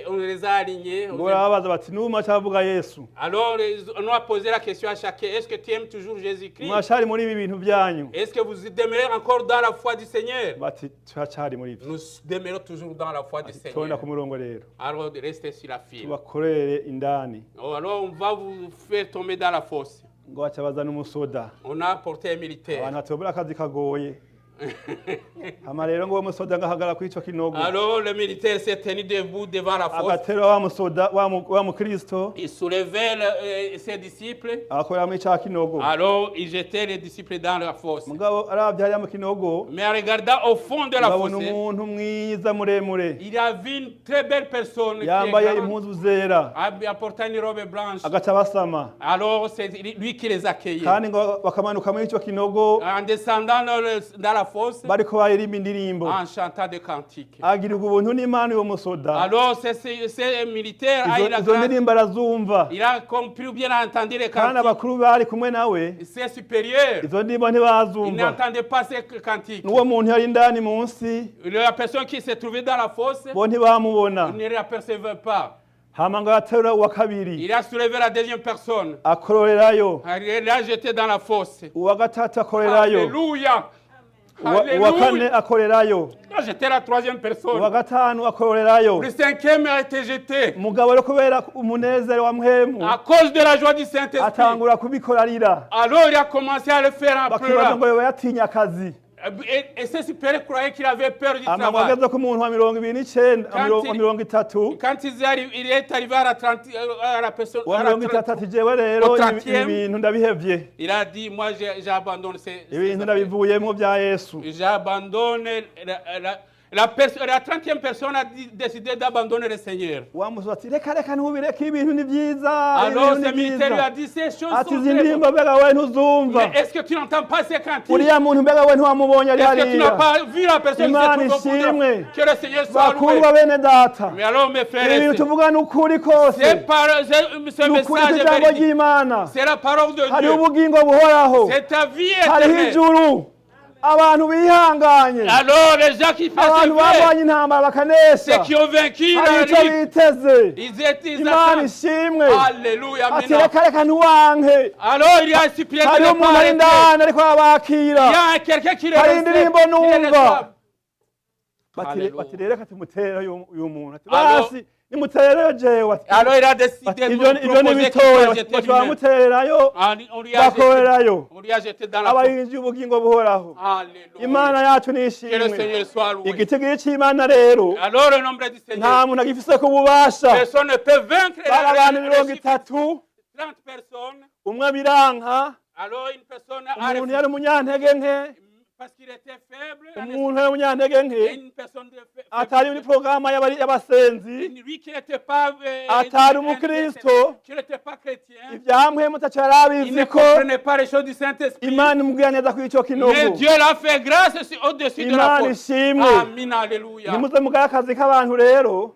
on les a alignés. ngo barababaza bati n'uma cyavuga Yesu Alors on a posé la question à chacun, est-ce que tu aimes toujours Jésus-Christ? mwashari muri ibi bintu byanyu Est-ce que vous demeurez encore dans la foi du Seigneur? bati turacari muri ibyo Nous demeurons toujours dans la foi du tonda Seigneur. ku murongo rero Alors restez sur la file. tubakorere indani Alors on va vous faire tomber dans la fosse. ngo baca bazana umusoda On a porté un militaire. abantu batobora akazi kagoye hama rero ngo uwo musoda ngahagara kuri ico kinogo Alors le militaire s'est tenu debout devant la fosse. agatera wa musoda wa mukristo Il soulevait ses disciples. agakorera muri ca kinogo Alors il jetait les disciples dans la fosse. mugabo aravye hariya mu kinogo Mais en regardant au fond de la babona fosse, umuntu mwiza muremure il a vu une très belle personne qui est yambaye grande, impuzu zera apportant une robe blanche. agaca basama Alors c'est lui qui les accueillait. kandi ngo bakamanuka muri ico kinogo En descendant dans la fosse, bariko baririmba indirimbo en chantant des cantiques. agirirwa ubuntu n'Imana uwo musoda Alors ces militaires, izo ndirimbo arazumva il a compris ou bien entendu les kandi cantiques. abakuru bari kumwe nawe Ses supérieurs, izo ndirimbo ils ntibazumva n'entendaient pas ces cantiques. n'uwo muntu yari indani munsi La personne qui s'est trouvée dans la fosse, bo ntibamubona il ne l'apercevait pas. hama ngo aterura uwa kabiri Il a soulevé la deuxième personne. akororerayo Il l'a jeté dans la fosse. uwa gatatu akorerayo Alléluia. uwa kane Alléluia. akorerayo Il a jeté la troisième uwa personne. gatanu akorerayo Le cinquième a été jeté. mugabo rero kubera umunezero wa mpwemu À cause de la joie du Saint-Esprit. atangura kubikorarira Alors il a commencé à le faire en bakibaza ngo pleurant. yoba yatinya akazi Et ses supérieurs croyaient qu'il avait peur du hama ngo travail. ageze ku muntu wa 29 Quand il- mirongo itatu Quand il est arrivé à la personne, wa à la mirongo itatu 30, ati jewe rero au ibi 30e, bintu ndabihevye il a dit, moi j'abandonne ces ibintu affaires. ndabivuyemo bya Yesu J'abandonne la 30e personne a décidé d'abandonner le Seigneur. wa musozi ati reka reka ntubireke ibintu ni byiza Alors ibintu ce ni militaire lui a byiza dit, ces choses ati sont izi très bonnes. ndirimbo mbega we ntuzumva Mais est-ce que tu n'entends pas ces cantiques? uriya muntu mbega we ntiwamubonye ari Est-ce que tu n'as hariya pas vu la personne qui Imana se trouve au fond de ishimwe. la- Que le Seigneur soit loué. bakundwa bene data Mais alors mes frères et ibintu sœurs, tuvuga ni ukuri kose ce ni ukuri message est kw'ijambo véridique. ry'Imana C'est la parole de hariho Dieu. ubugingo buhoraho C'est ta vie hariho éternelle. ijuru abantu bihanganye Alors les gens qui abantu persévèrent, barwanya intambara bakanesha ceux qui ont vaincu hari la icyo lutte, biteze ils Imana attendent. ishimwe Alléluia. ati Maintenant. reka reka ntiwanke Alors il y a un suppliant de hariho ne umuntu pas ari arrêter. indani ariko arabakira Il y a quelqu'un qui les hari respecte, indirimbo qui les numva reçoit. bati bati rero reka tumutere uyu muntu ati Alors- basi nimutere jewe ati Alors il a décidé bati de ibyo nous ibyo ni proposer qu'il bitoya soit jeté bati lui-même. bamutererayo On lui a jeté- bakorerayo on lui a jeté dans la fosse. abarinzi ubugingo buhoraho Alléluia. imana yacu Que le nishimwe Seigneur soit loué. igitigiri c'imana rero Alors le nombre du nta Seigneur, muntu agifise ku bubasha personne ne peut vaincre bari abantu les mirongo itatu 30 personnes. umwe biranka Alors une personne a umuntu refusé yari umunyantege nke parce qu'il était faible. umuntu yari umunyantege Et nke une personne de atari muri porogaramu y'abasenzi lui qui n'était pas atari umukristo qui n'était pas chrétien, ibyamwemu taco yari il abizi ne ko comprenait pas les choses du Saint-Esprit. imana imubwira neza kuri ico Mais kinogo Dieu l'a fait grâce au-dessus de la imana fosse. ishimwe Amen, alléluia. nimuze mugare akazi k'abantu rero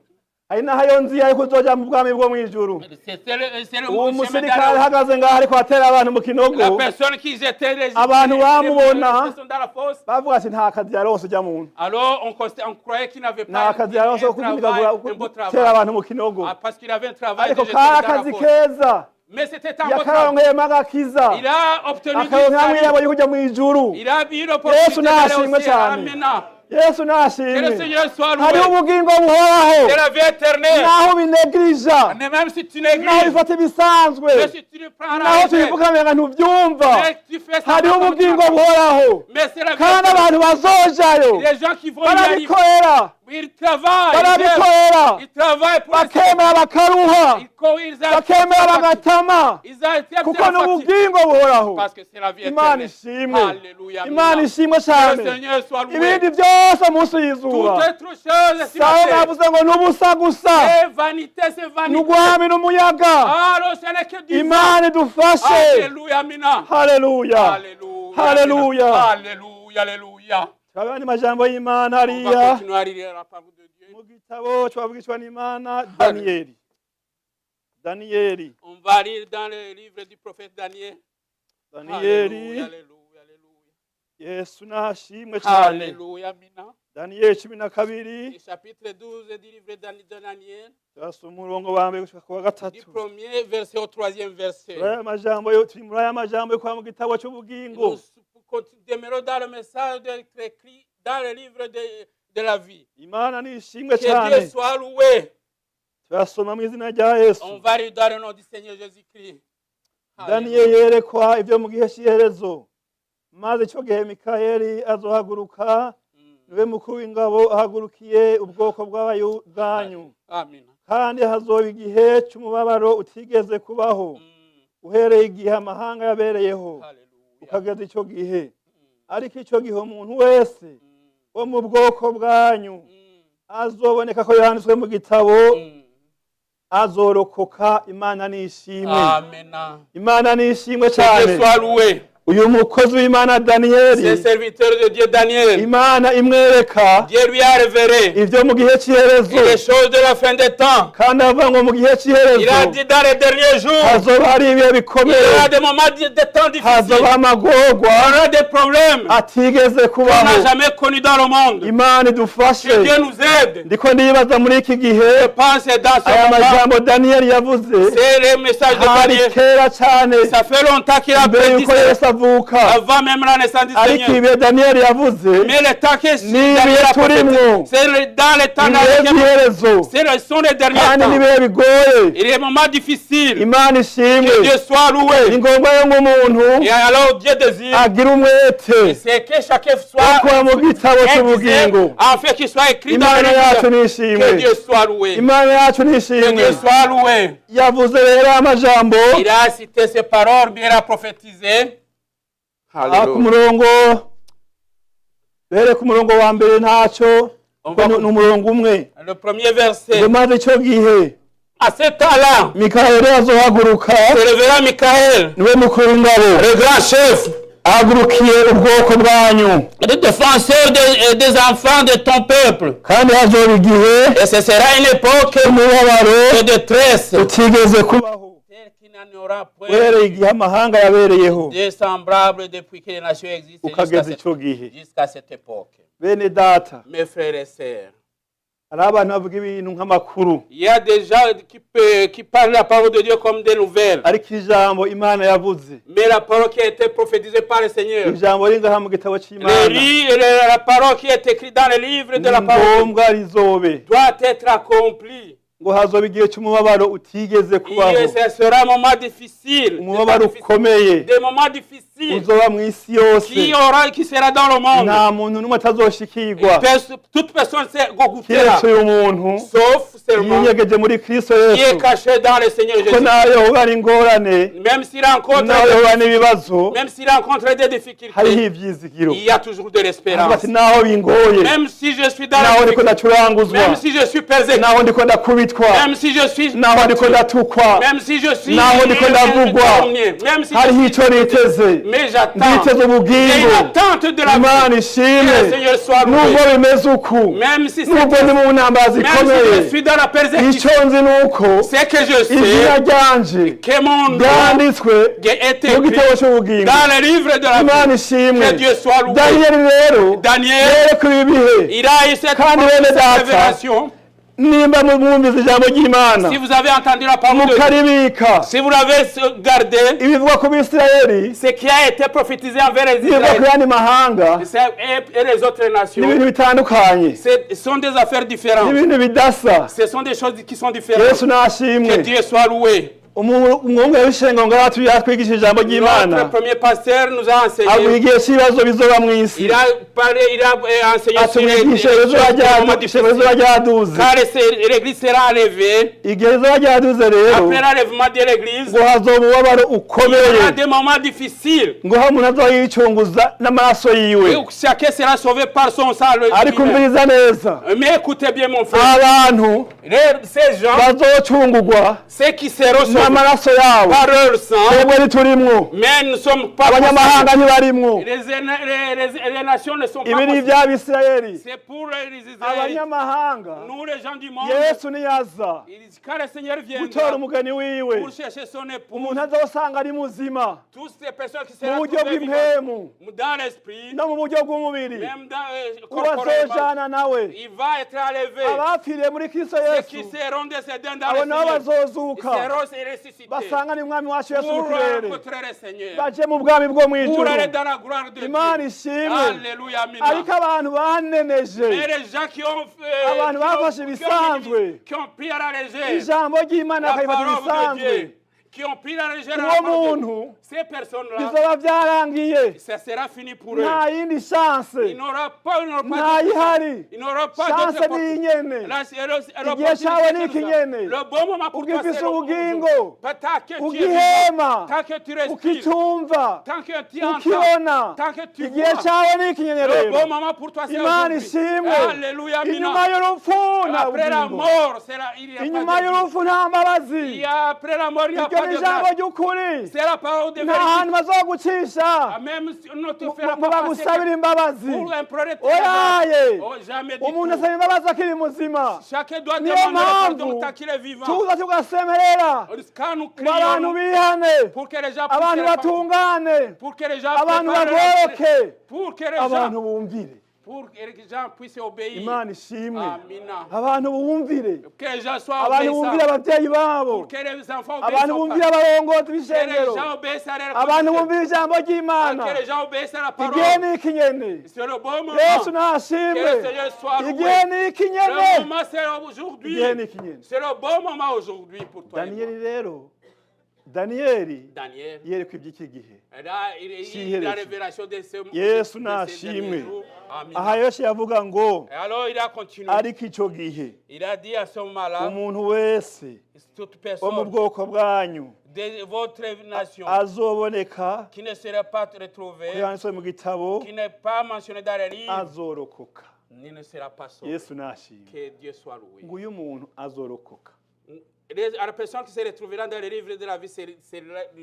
ari naho yo nziya yuko uzoja mu bwami bwo mw'ijuru C'est le uwo chemin musirikare d'aller. ahagaze ngaho ariko atera abantu mu La kinogo personne qui jetait les Abantu bamubona. personnes dans la fosse. bavuga ati nta kazi yaronse ujya muntu Alors on croyait qu'il n'avait nta pas kazi yaronse ko un beau gutera travail. abantu mu kinogo Ah, parce qu'il avait un travail de ariko jeter kari dans la akazi fosse. keza Mais c'était un beau travail. yakaronkeyemo agakiza Il a obtenu du akaronka hamwe salut. yabo yo kujya mu ijuru Il a eu Yesu l'opportunité d'aller nashimwe au ciel. cyane. Amen. yesu Que le nashimwe Seigneur soit hariho loué. ubugingo buhoraho C'est la vie éternelle. naho binegirija Mais même si tu naho négliges, bifata ibisanzwe mais si tu ne prends naho la vie, tubivuga mbega ntubyumva mais tu fais ça. hariho comme ubugingo ça. buhoraho Mais c'est la vie kandi éternelle. abantu bazojayo Les gens qui vont y arriver, barabikorera ils travaillent. barabikorera Ils travaillent pour le bakemera bakaruha Ils bakemera bagatama acceptent kuko la ni fatigue. ubugingo buhoraho Parce que c'est la vie imana éternelle. ishimwe Alléluia. imana ishimwe Que cyane le Seigneur soit loué. ibindi byose munsi y'izuba Toutes autres choses, s'il sawa vous plaît. bavuze ngo n'ubusa gusa C'est vanité, c'est ni vanité. ugwami n'umuyaga Alors, ce n'est que du vent. imana idufashe Alléluia, Amina. haleluya Alléluia. Hallelujah. Alléluia, alléluia. turabona amajambo y'Imana On va hariya continuer à lire la parole de Dieu. mu gitabo twavugishwa n'Imana Daniyeli. Daniyeli. On va lire dans le livre du prophète Daniel. Daniyeli. Alléluia, alléluia, alléluia. Yesu nashimwe cyane. Alléluia, Mina. Daniyeli 12 Le chapitre 12 du livre de Daniel, turasoma umurongo wa mbere gushika ku wa du gatatu. premier verset au troisième verset. Turi muri aya majambo yo kwa mu gitabo cy'ubugingo. Nous demeurons dans le message écrit dans le livre de la vie. Imana nishimwe Que Dieu cyane. soit loué. turasoma mu izina rya Yesu. On va lire dans le nom du Seigneur Jésus-Christ. Daniyeli yerekwa ibyo mu gihe cy'iherezo, maze icyo gihe Mikayeli azohaguruka, niwe mukuru w'ingabo ahagurukiye ubwoko bwanyu, Amen. kandi hazoba igihe cy'umubabaro utigeze kubaho, uhereye igihe amahanga yabereyeho ukageza icyo gihe. Ariko icyo gihe umuntu wese wo mu bwoko bwanyu azoboneka ko yanditswe mu gitabo azorokoka. Imana nishimwe. Amen. Imana nishimwe Que Dieu cyane. soit loué. Uyu mukozi w'Imana Ce Daniyeli, serviteur de Dieu Daniel, Imana imwereka Dieu lui a révélé ibyo mu gihe cy'iherezo, les choses de la fin des temps. kandi avuga ngo mu gihe Il a cy'iherezo dit dans les derniers jours, hazoba hari ibihe il y bikomeye, aura des moments de temps difficiles. hazoba amagorwa Il y aura des problèmes atigeze qu'on kubaho. n'a jamais connus dans le monde. Imana idufashe. Que Dieu nous aide. Ndiko ndibaza muri iki gihe Je pense que dans ce aya moment, majambo Daniyeli yavuze c'est le message de hari Daniel. kera cyane, Ça fait longtemps qu'il a mbere prédit yuko ça, Yesu avuka. avant même la naissance du Ariko Seigneur. ibihe Daniyeli yavuze Mais le temps que ni Daniel ibihe a prophétisé, turimwo, c'est dans les temps dans ibihe lesquels by'iherezo, ce sont les derniers kandi temps. n'ibihe bigoye. Il y a des moments difficiles. Imana ishimwe. Que Dieu soit Ni loué. ngombwa yo nk'umuntu Et alors Dieu désire, agira umwete c'est que chacun wo soit kuba mu gitabo cy'ubugingo. afin qu'il soit écrit dans Imana yacu le livre. nishimwe. Que Dieu soit loué. Imana yacu Que nishimwe. Dieu soit loué. Yavuze rero amajambo Il a cité ces paroles, bien a prophétisé. ku murongo, bere ku murongo wa mbere ntacyo, kuko ni umurongo umwe. Le premier verset. Ngo maze icyo gihe À ce temps-là, Mikayeli azohaguruka, se lèvera Michael, niwe mukuru w'ingabo, le grand chef, ahagurukiye ubwoko bwanyu, le défenseur des enfants de ton peuple. kandi hazoba igihe Et ce sera une époque cy'umubabaro de détresse. utigeze kubaho, Tel qu'il n'en aura point uhereye igihe amahanga yabereyeho de semblable depuis que les nations existent ukageza icyo gihe. jusqu'à cette époque. Bene data, Mes frères et sœurs, hari abantu bavuga ibintu nk'amakuru, il y a des gens qui parlent la parole de Dieu comme des nouvelles. ariko ijambo Imana yavuze, Mais la parole qui a été prophétisée par le Seigneur, ijambo riri mu gitabo cy'Imana, la parole qui est écrite dans le livre de la ni parole ngombwa rizobe, doit être accomplie. ngo hazoba igihe cy'umubabaro utigeze kubaho, Ce sera un moment difficile, umubabaro ukomeye des moments difficiles uzoba mu isi yose, qui sera dans le monde. nta muntu n'umwe atazoshikirwa Toute personne s'est goûtée keretse uyu muntu sauf seulement yinyegeje muri Kristo qui est Yesu, caché dans le Seigneur ko Jésus. nayo hoba ari ingorane, Même s'il rencontre, nayo hoba n'ibibazo, même s'il rencontre des hariho difficultés, ibyizigiro. il y a toujours de Avuga l'espérance. ati naho bingoye, Même si je suis dans naho la ndiko difficulté, ndacuranguzwa, même si je suis persécuté, naho ndiko ndakubitwa, même si je suis naho ndiko ndatukwa, même si je suis naho ndiko ndavugwa, même si hariho je icyo suis niteze, mais j'attends. nditeze Il y a ubugingo. une attente de la Imana vie. Que ishimwe, le Seigneur soit nubwo loué. bimeze uku, Même si nubwo ndi mu ntambara même si zikomeye, je suis dans la persécution, icyo nzi ni uko c'est que je izina sais ryanje que mon nom ryanditswe est mu écrit gitabo cy'ubugingo. dans le livre de la Imana vie. ishimwe. Que Dieu soit loué. Daniyeli rero Daniel, yereka ibi bihe, il a eu cette Kandi bene data, révélation. nimba mwumvise ijambo ry'Imana Si vous avez entendu la parole de Dieu, mukaribika, si vous l'avez gardé, ibivugwa ku Bisirayeli, ce qui a été prophétisé envers les ibivugwa ku Israéliens yandi mahanga, et les autres ni nations, ibintu bitandukanye, ce sont des affaires ni différentes. ibintu bidasa. Ce sont des choses qui sont différentes. Yesu nashimwe. Que Dieu soit loué. Umwungere w'ishengo ngaho yatwigisha ijambo ry'Imana, Notre premier pasteur nous a enseigné. abwigiye cy'ibibazo bizoba mu isi, Il a parlé, il a enseigné sur les atwigisha choses ibizoba vraiment difficiles. ryaduze, Car l'église sera enlevée. igihe rizoba ryaduze rero, Après l'enlèvement de l'église, ngo hazoba umubabaro il y aura ukomeye, des moments difficiles. ngo aho umuntu azoyicunguza n'amaraso yiwe. Et chacun sera sauvé par son sang. Ariko umviriza neza, Mais écoutez bien mon frère. abantu Ces gens, bazocungurwa ceux qui seront sauvés, n'amaraso yabo par leur sang, twebwe ntiturimwo mais nous ne sommes pas abanyamahanga ntibarimwo les nations ne sont pas ibi ni possédées. iby'abisirayeli C'est pour les Israélites. abanyamahanga Nous, les gens du monde, yesu niyaza quand le Seigneur gutora viendra umugeni wiwe pour chercher son épouse, umuntu azosanga ari muzima toutes ces personnes qui mu seront buryo trouvées bw'impwemu vivantes, dans l'esprit, no mu buryo bw'umubiri même corporellement, uwazojana nawe il va être enlevé. abapfiriye muri kristo Ceux qui yesu seront décédés dans abo le nabo Seigneur, ils bazozuka seront ressuscités basanga ni umwami wacu yesu mu pour kirere rencontrer le Seigneur, baje mu bwami bwo mu pour ijuru aller dans la gloire de imana Dieu. ishimwe Alléluia, ariko Amina. abantu baneneje Mais les gens qui ont abantu bafashe ibisanzwe qui ont pris à la légère ijambo ry'imana la bakayifata parole de ibisanzwe Dieu, qui ont pris la légère uwo la parole de muntu Dieu, ces personnes-là, bizoba byarangiye ça sera fini pour eux. nta yindi chance Ils n'auront pas nta d'autre yihari ils n'auront pas chance d'autre ni nyene Là, c'est le igihe cyawe ni iki nyene le bon moment pour toi, c'est ugifise le bon ubugingo jour. Tant que tu es vivant, ugihema tant que tu respires, ukicyumva tant que tu entends, ukibona tant que tu igihe vois, cyawe ni iki nyene le rero bon moment pour toi, c'est imana aujourd'hui. ishimwe Alléluia, inyuma Amina. y'urupfu nta Après la bugingo mort, il n'y a inyuma pas de vie. y'urupfu nta mbabazi Après la mort, il n'y a iryo pas ni de ijambo grâce. ry'ukuri C'est la parole de nta vérité. hantu bazogucisha Même si on ne te fera mu pas passer bagusabira imbabazi pour un projet. oyaye Oh, jamais du umuntu tout. asaba imbabazi akiri muzima Chacun doit niyo demander le mpamvu pardon tant qu'il est vivant. tuza tugasemerera Quand nous ngo abantu crions bihane pour que les gens abantu puissent batungane pour que les gens abantu préparent bagoroke pour que les abantu gens bumvire puissent obéir. imana ishimwe Amina. abantu bumvire Que les gens soient abantu bumvire obéissants. ababyeyi babo Pour que les enfants abantu obéissent au bumvire Père. abarongozi Que les b'ishengero gens obéissent à leur abantu conseil. bumvire ijambo ry'imana Que les gens obéissent à la parole. igihe ni iki nyene C'est le bon moment. yesu Que nashimwe le Seigneur soit loué. igihe ni iki Le nyene moment c'est aujourd'hui. igihe ni iki nyene C'est le bon moment aujourd'hui pour toi. et moi. daniyeli rero daniyeli Daniel. yerekwa iby'iki gihe Et là, il a la révélation de ce yesu de ces nashimwe derniers jours. Amen. aha yose yavuga ngo Et alors il a continué. ariko icyo gihe Il a dit à ce moment-là, umuntu wese toute wo mu personne bwoko bwanyu de votre nation azoboneka qui ne serait pas retrouvée, yanditswe mu gitabo qui n'est pas mentionné dans les livres, azorokoka il ne sera pas sauvé. yesu nashimwe Que Dieu soit loué. ngo uyu muntu azorokoka La personne qui se retrouvera dans les livres de la vie, c'est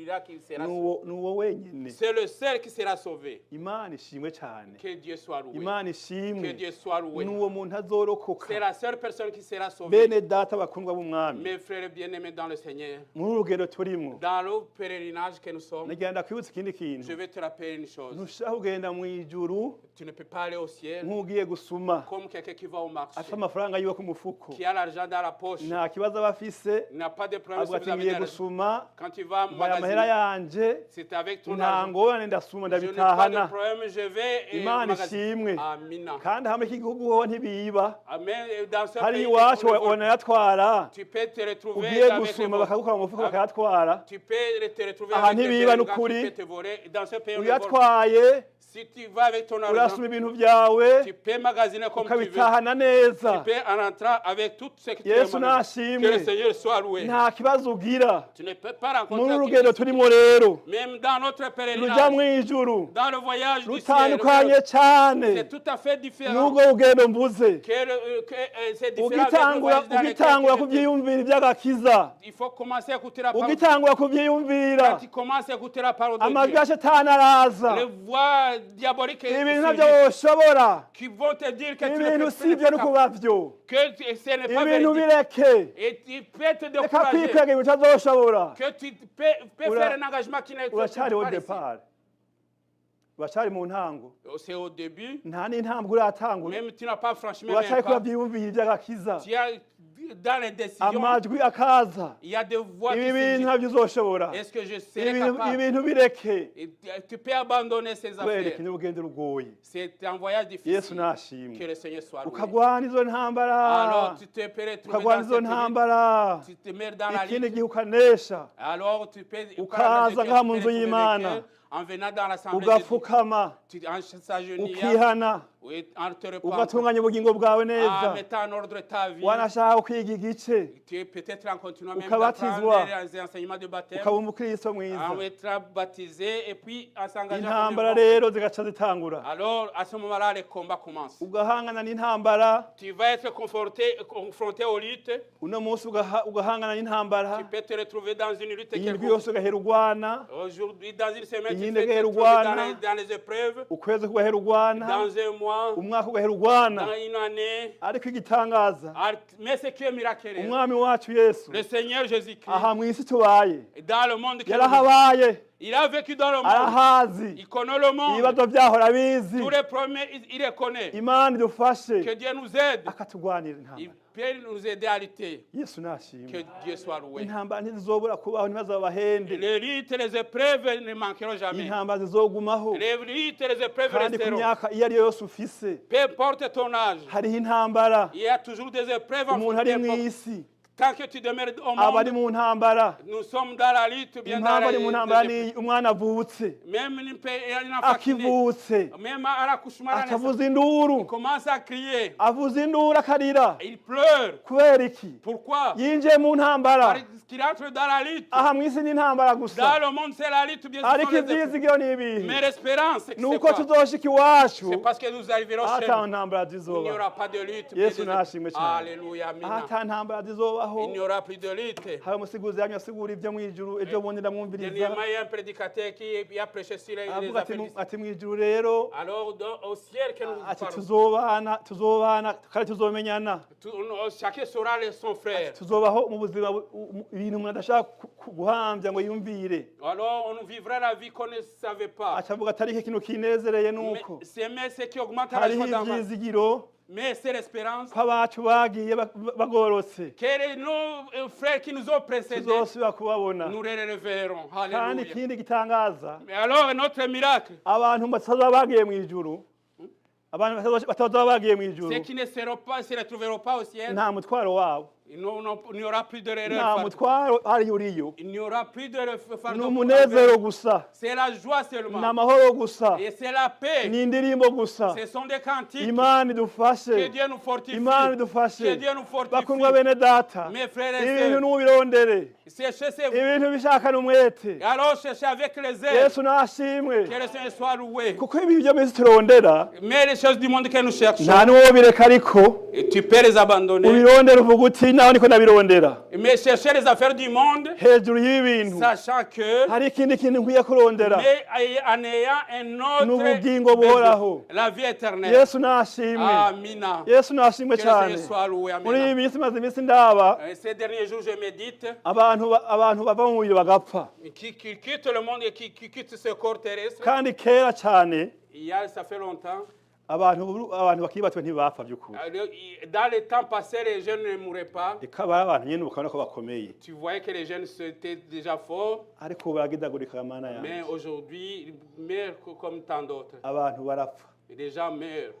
là qui sera sauvé. ni uwo wenyine C'est le seul qui sera sauvé. imana ishimwe cyane Que Dieu soit loué. imana Que ishimwe Dieu soit loué. ni uwo muntu azorokoka C'est la seule personne qui sera sauvée. bene data bakundwa b'umwami Mes frères bien-aimés dans le Seigneur, muri uru rugendo turimo dans le pèlerinage que nous sommes, nagira ndakwibutsa ikindi je kintu vais te rappeler une chose. ntushaka kugenda mu ijuru Tu ne peux pas aller au ciel nk'ugiye gusuma comme quelqu'un qui va au marché, afite amafaranga yiwe ku mufuko qui a l'argent dans la poche, nta kibazo aba afise il n'a pas de problème avuga si ati vous avez ngiye de l'argent. gusuma Quand tu vas mbaye amahera magasiner, yanje c'est avec ton nta argent. ngorane ndasuma Je n'ai pas de ndabitahana problème, je vais imana magasiner. ishimwe Amina. kandi hamwe k'igihugu ho ntibiba Amen. Dans ce hari pays, iwacu on ne vole- wanayatwara tu peux te retrouver ugiye avec les gusuma vols. bakagukora mu mufuka bakayatwara Tu peux te retrouver Aha avec des ntibiba brigands n'ukuri. qui peuvent te voler. Dans ce pays, on ne vole pas. uyatwaye Si tu vas avec ton argent, urasuma ibintu byawe tu peux magasiner comme tu veux. ukabitahana Tu neza peux en rentrant avec tout ce que tu yesu demandes. nashimwe Que le Seigneur soit loué. nta kibazo ugira Tu ne peux pas rencontrer muri aucune urugendo difficulté. turimo rero Même dans notre rujya pèlerinage, mu ijuru dans le voyage du ciel, rutandukanye cyane c'est tout à fait différent. n'ubwo rugendo mvuze C'est différent avec le voyage dans lequel ugitangura tu étais. kubyiyumvira iby'agakiza Il faut commencer à écouter la parole. ugitangura Quand kubyiyumvira tu commences à écouter la parole de amajwi Dieu, ya shetani araza les voix diaboliques ibintu ntabyo woshobora qui vont te dire que tu ibintu ne si ibyo peux no pas, kuba byo que ce n'est pas ibintu véridique. bireke Et tu peux te reka décourager. kwikwega ibintu utazoshobora Que tu peux Ura- faire un engagement qui n'est uracyari au pas ici. depart uracyari mu ntango C'est au début, nta n'intambwe uratangura même tu n'as pas franchement uracyari même pas. kubabyiyumvira iby'agakiza Tu as dans les décisions, amajwi akaza il y a des voix qui ibi se bintu disent, ntabyo uzoshobora est-ce que je serai ibintu capable? ibintu bireke Et tu peux abandonner ces kubera affaires. iki n'urugendo rugoye C'est un voyage yesu difficile. Que nashimwe le Seigneur soit loué. ukagwana izo ntambara Alors tu te peux retrouver ukagwana dans izo cette vie. ntambara Tu te mets dans la ikindi lutte. gihe ukanesha Alors tu peux Ukaza par ngaha exemple, mu tu nzu peux retrouver y'Imana. avec eux, en venant dans l'assemblée de Dieu. ugapfukama Tu en s'agenouillant, ukihana Oui, en te repentant, ugatunganya ubugingo bwawe en neza mettant en ordre ta vie. wanashaka kwiga igice Tu es peut-être en continuant même Ukabatizwa. d'apprendre les enseignements de baptême, ukaba umukristo mwiza en être baptisé et puis en s'engageant intambara comme un rero zigaca zitangura alors, à ce moment-là, les combats commencent. ugahangana n'intambara Tu vas être confronté aux luttes. uno munsi ugahangana n'intambara Tu peux te retrouver dans une lutte iyi ndwi quelconque. yose ugahera urwana Aujourd'hui, dans une semaine, tu Iyi peux te ndege retrouver rugwana. dans les épreuves. ukwezi kugahera urwana Dans un mois, umwaka ugahera urwana dans une année. ariko igitangaza Mais ce qui est miraculeux, umwami wacu yesu le Seigneur Jésus-Christ, aha mu isi tubaye dans le monde, que nous vivons, yarahabaye il a vécu dans le monde. arahazi Il connaît le monde. ibibazo byahora bizi Tous les problèmes, il les connaît. imana idufashe Que Dieu nous aide. akatugwanira Il intambara peut nous aider à lutter. yesu nashimwe Que Dieu soit loué. intambara ntizizobura kubaho ntibazabahende Les luttes et les épreuves ne manqueront jamais. intambara zizogumaho Les luttes et les épreuves kandi ku resteront. myaka iyo ariyo yose ufise Peu importe ton âge, hariho intambara il y a toujours des épreuves en umuntu ari peu mu importe. isi Tant que tu demeures au aba ari monde, mu ntambara nous sommes dans la lutte, bien dans impamvu la ari mu ntambara ni umwana avutse Même un enfant qui naît, akivutse même à l'accouchement, à la naissance, akavuza induru il commence à crier. avuza induru akarira Il pleure. kubera iki Pourquoi? yinjiye mu ntambara Parce qu'il entre dans la lutte. aha mu isi ni intambara gusa Dans le monde, c'est la lutte, bien sûr. ariko les épreuves. ibyizigiro ni ibihe Mais l'espérance, c'est ni uko quoi? tuzoshika iwacu C'est parce que nous arriverons chez ata nous. ntambara Il n'y zizoba aura pas de lutte. Yesu plus de- nashimwe cyane. Alléluia, amina. ata ntambara zizobaho Il n'y aura plus de lutte. hari umusigizi yamye asigura ibyo mu ijuru ejo bundi ndamwumviriza Dernièrement, il y a un prédicateur qui a prêché sur les avuga affaires d'ici. ati mu ijuru rero Alors, au ciel que nous ati parlons, tuzobana kandi tuzomenyana chacun saura son frère. tuzobaho mu buzima ibintu umuntu adashaka guhambya ngo yumvire Alors, on vivra la vie qu'on ne savait pas. acavuga atari ikintu kinezereye nuko Mais ce qui augmente la hariho joie dans ma vie. ibyizigiro Mais c'est l'espérance ko abacu bagiye bagorotse que nos frères qui nous ont précédés, tuzosubira kubabona nous les reverrons. kandi Alléluia. ikindi gitangaza Mais alors, notre miracle, abantu batazaba bagiye mu ijuru abantu batazaba bagiye mu ijuru ceux qui ne se retrouveront pas au ciel, nta mutwaro wabo il n'y aura plus de nta erreur. mutwaro hari uriyo Il n'y aura plus de ni fardeau. umunezero gusa C'est la joie ni seulement. amahoro gusa Et c'est la paix. ni indirimbo gusa Ce sont des cantiques. imana Que idufashe Dieu nous fortifie. imana Que idufashe Dieu nous bakundwa fortifie. bene data Mes frères et ibintu sœurs, n'ubirondere cherchez-vous. ibintu bishakana umwete Alors cherchez avec les ailes. yesu nashimwe Que le Seigneur soit loué. kuko ibi byo minsi turondera Mais les choses du monde que nous cherchons, nta n'uwo bireka ariko et tu peux les abandonner. ubirondera uvuga uti naho niko nabirondera Mais chercher les affaires du monde, hejuru y'ibintu sachant que, hari ikindi kintu nkwiye kurondera mais en ayant un autre n'ubugingo buhoraho la vie éternelle. yesu nashimwe Amina. yesu nashimwe Que le Seigneur cyane soit loué. muri iyi Amina. minsi maze iminsi ndaba Ces derniers jours, je médite. abantu bava mu mubiri bagapfa Qui quitte le monde et qui quitte ce corps terrestre. kandi kera cyane Ça fait longtemps. abantu bakiri bato ntibapfa by'ukuri Dans les temps passés, les jeunes ne mouraient pas. reka bari abantu nyine ukabona ko bakomeye Tu voyais que les jeunes étaient déjà forts. ariko baragidagurika mana Mais yanjye aujourd'hui, ils meurent comme tant d'autres. abantu barapfa Et les gens meurent.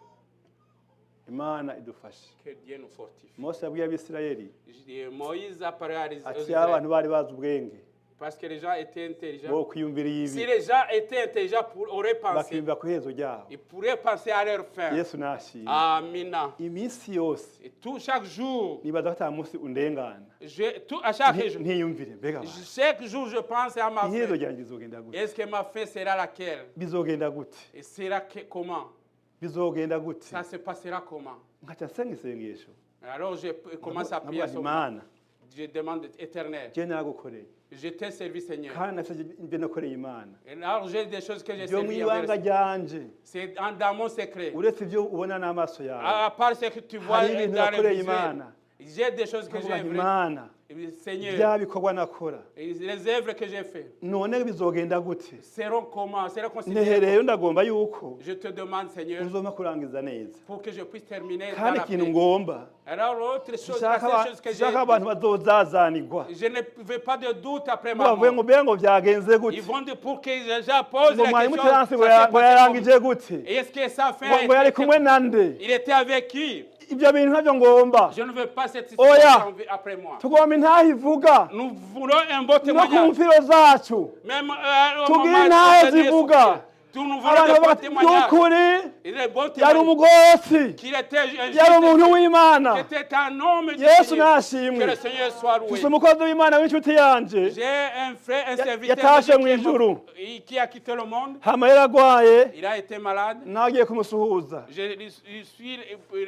imana idufashe Que Dieu nous fortifie. mose yabwiye abisirayeli Moïse a parlé à ati Israël abantu bari bazi ubwenge parce que les gens étaient intelligents. bo kwiyumvira Si ibi les gens étaient intelligents, auraient pensé, bakiyumvira ku iherezo ryabo ils pourraient penser à leur fin. yesu nashimwe Amina. iminsi yose Et chaque jour, nibaza ko ata munsi undengana à chaque jour, ntiyumvire mbega abantu chaque jour, je pense à ma iherezo fin. ryanjye bizogenda gute Est-ce que ma fin sera laquelle? bizogenda gute Et sera comment? bizogenda gute Ça se passera comment? nkaca nsenga isengesho Alors je commence à prier à nkavuga ce nti moment. mana Je demande éternel. je naragukoreye Je t'ai servi, Seigneur. kandi nafite ibyo nakoreye imana Et alors j'ai des choses que j'ai byo mu servi ibanga envers. ryanje C'est dans mon secret. uretse ibyo ubona n'amaso yawe À part ce que tu vois hari ibintu dans les nakoreye visuels, imana j'ai des choses que nkavuga j'ai nti vues. imana Seigneur, bya bikorwa nakora les œuvres que j'ai faites none bizogenda gute seront comment? Seront considérées nehereye comment? ndagomba yuko Je te demande, Seigneur, uzoma kurangiza neza pour que je puisse terminer dans kandi la ikintu paix. ngomba Alors l'autre chose, la sishaka seule chose que sishaka abantu bazozazanirwa je ne veux pas de doute après ngo ma bavuge ngo mort. mbega ngo byagenze gute Ils vont dire pour que les gens posent ngo la mwarimu question. teranse ngo ça s'est passé yarangije comment? gute Et est-ce que ça fait ngo yari kumwe nande il était avec qui? ibyo bintu ntabyo ngomba Je ne veux pas cette Oya. situation après moi. tugomba intahe ivuga Nous voulons un beau no ku témoignage. mfiro zacu Même au tugire moment intahe de donner zivuga Tout nous abantu voulons de bavuga bons ati témoignages. by'ukuri Il est bon yari témoignage. umugosi Qu'il était un yari umuntu juste, w'imana c'était un homme du yesu Seigneur. Que nashimwe le Seigneur soit loué. mfise umukozi w'imana w'inshuti yanje J'ai un frère, un serviteur yatashe de mu Dieu ijuru qui a quitté le monde. hama yaragwaye Il a été malade. nagiye kumusuhuza Je suis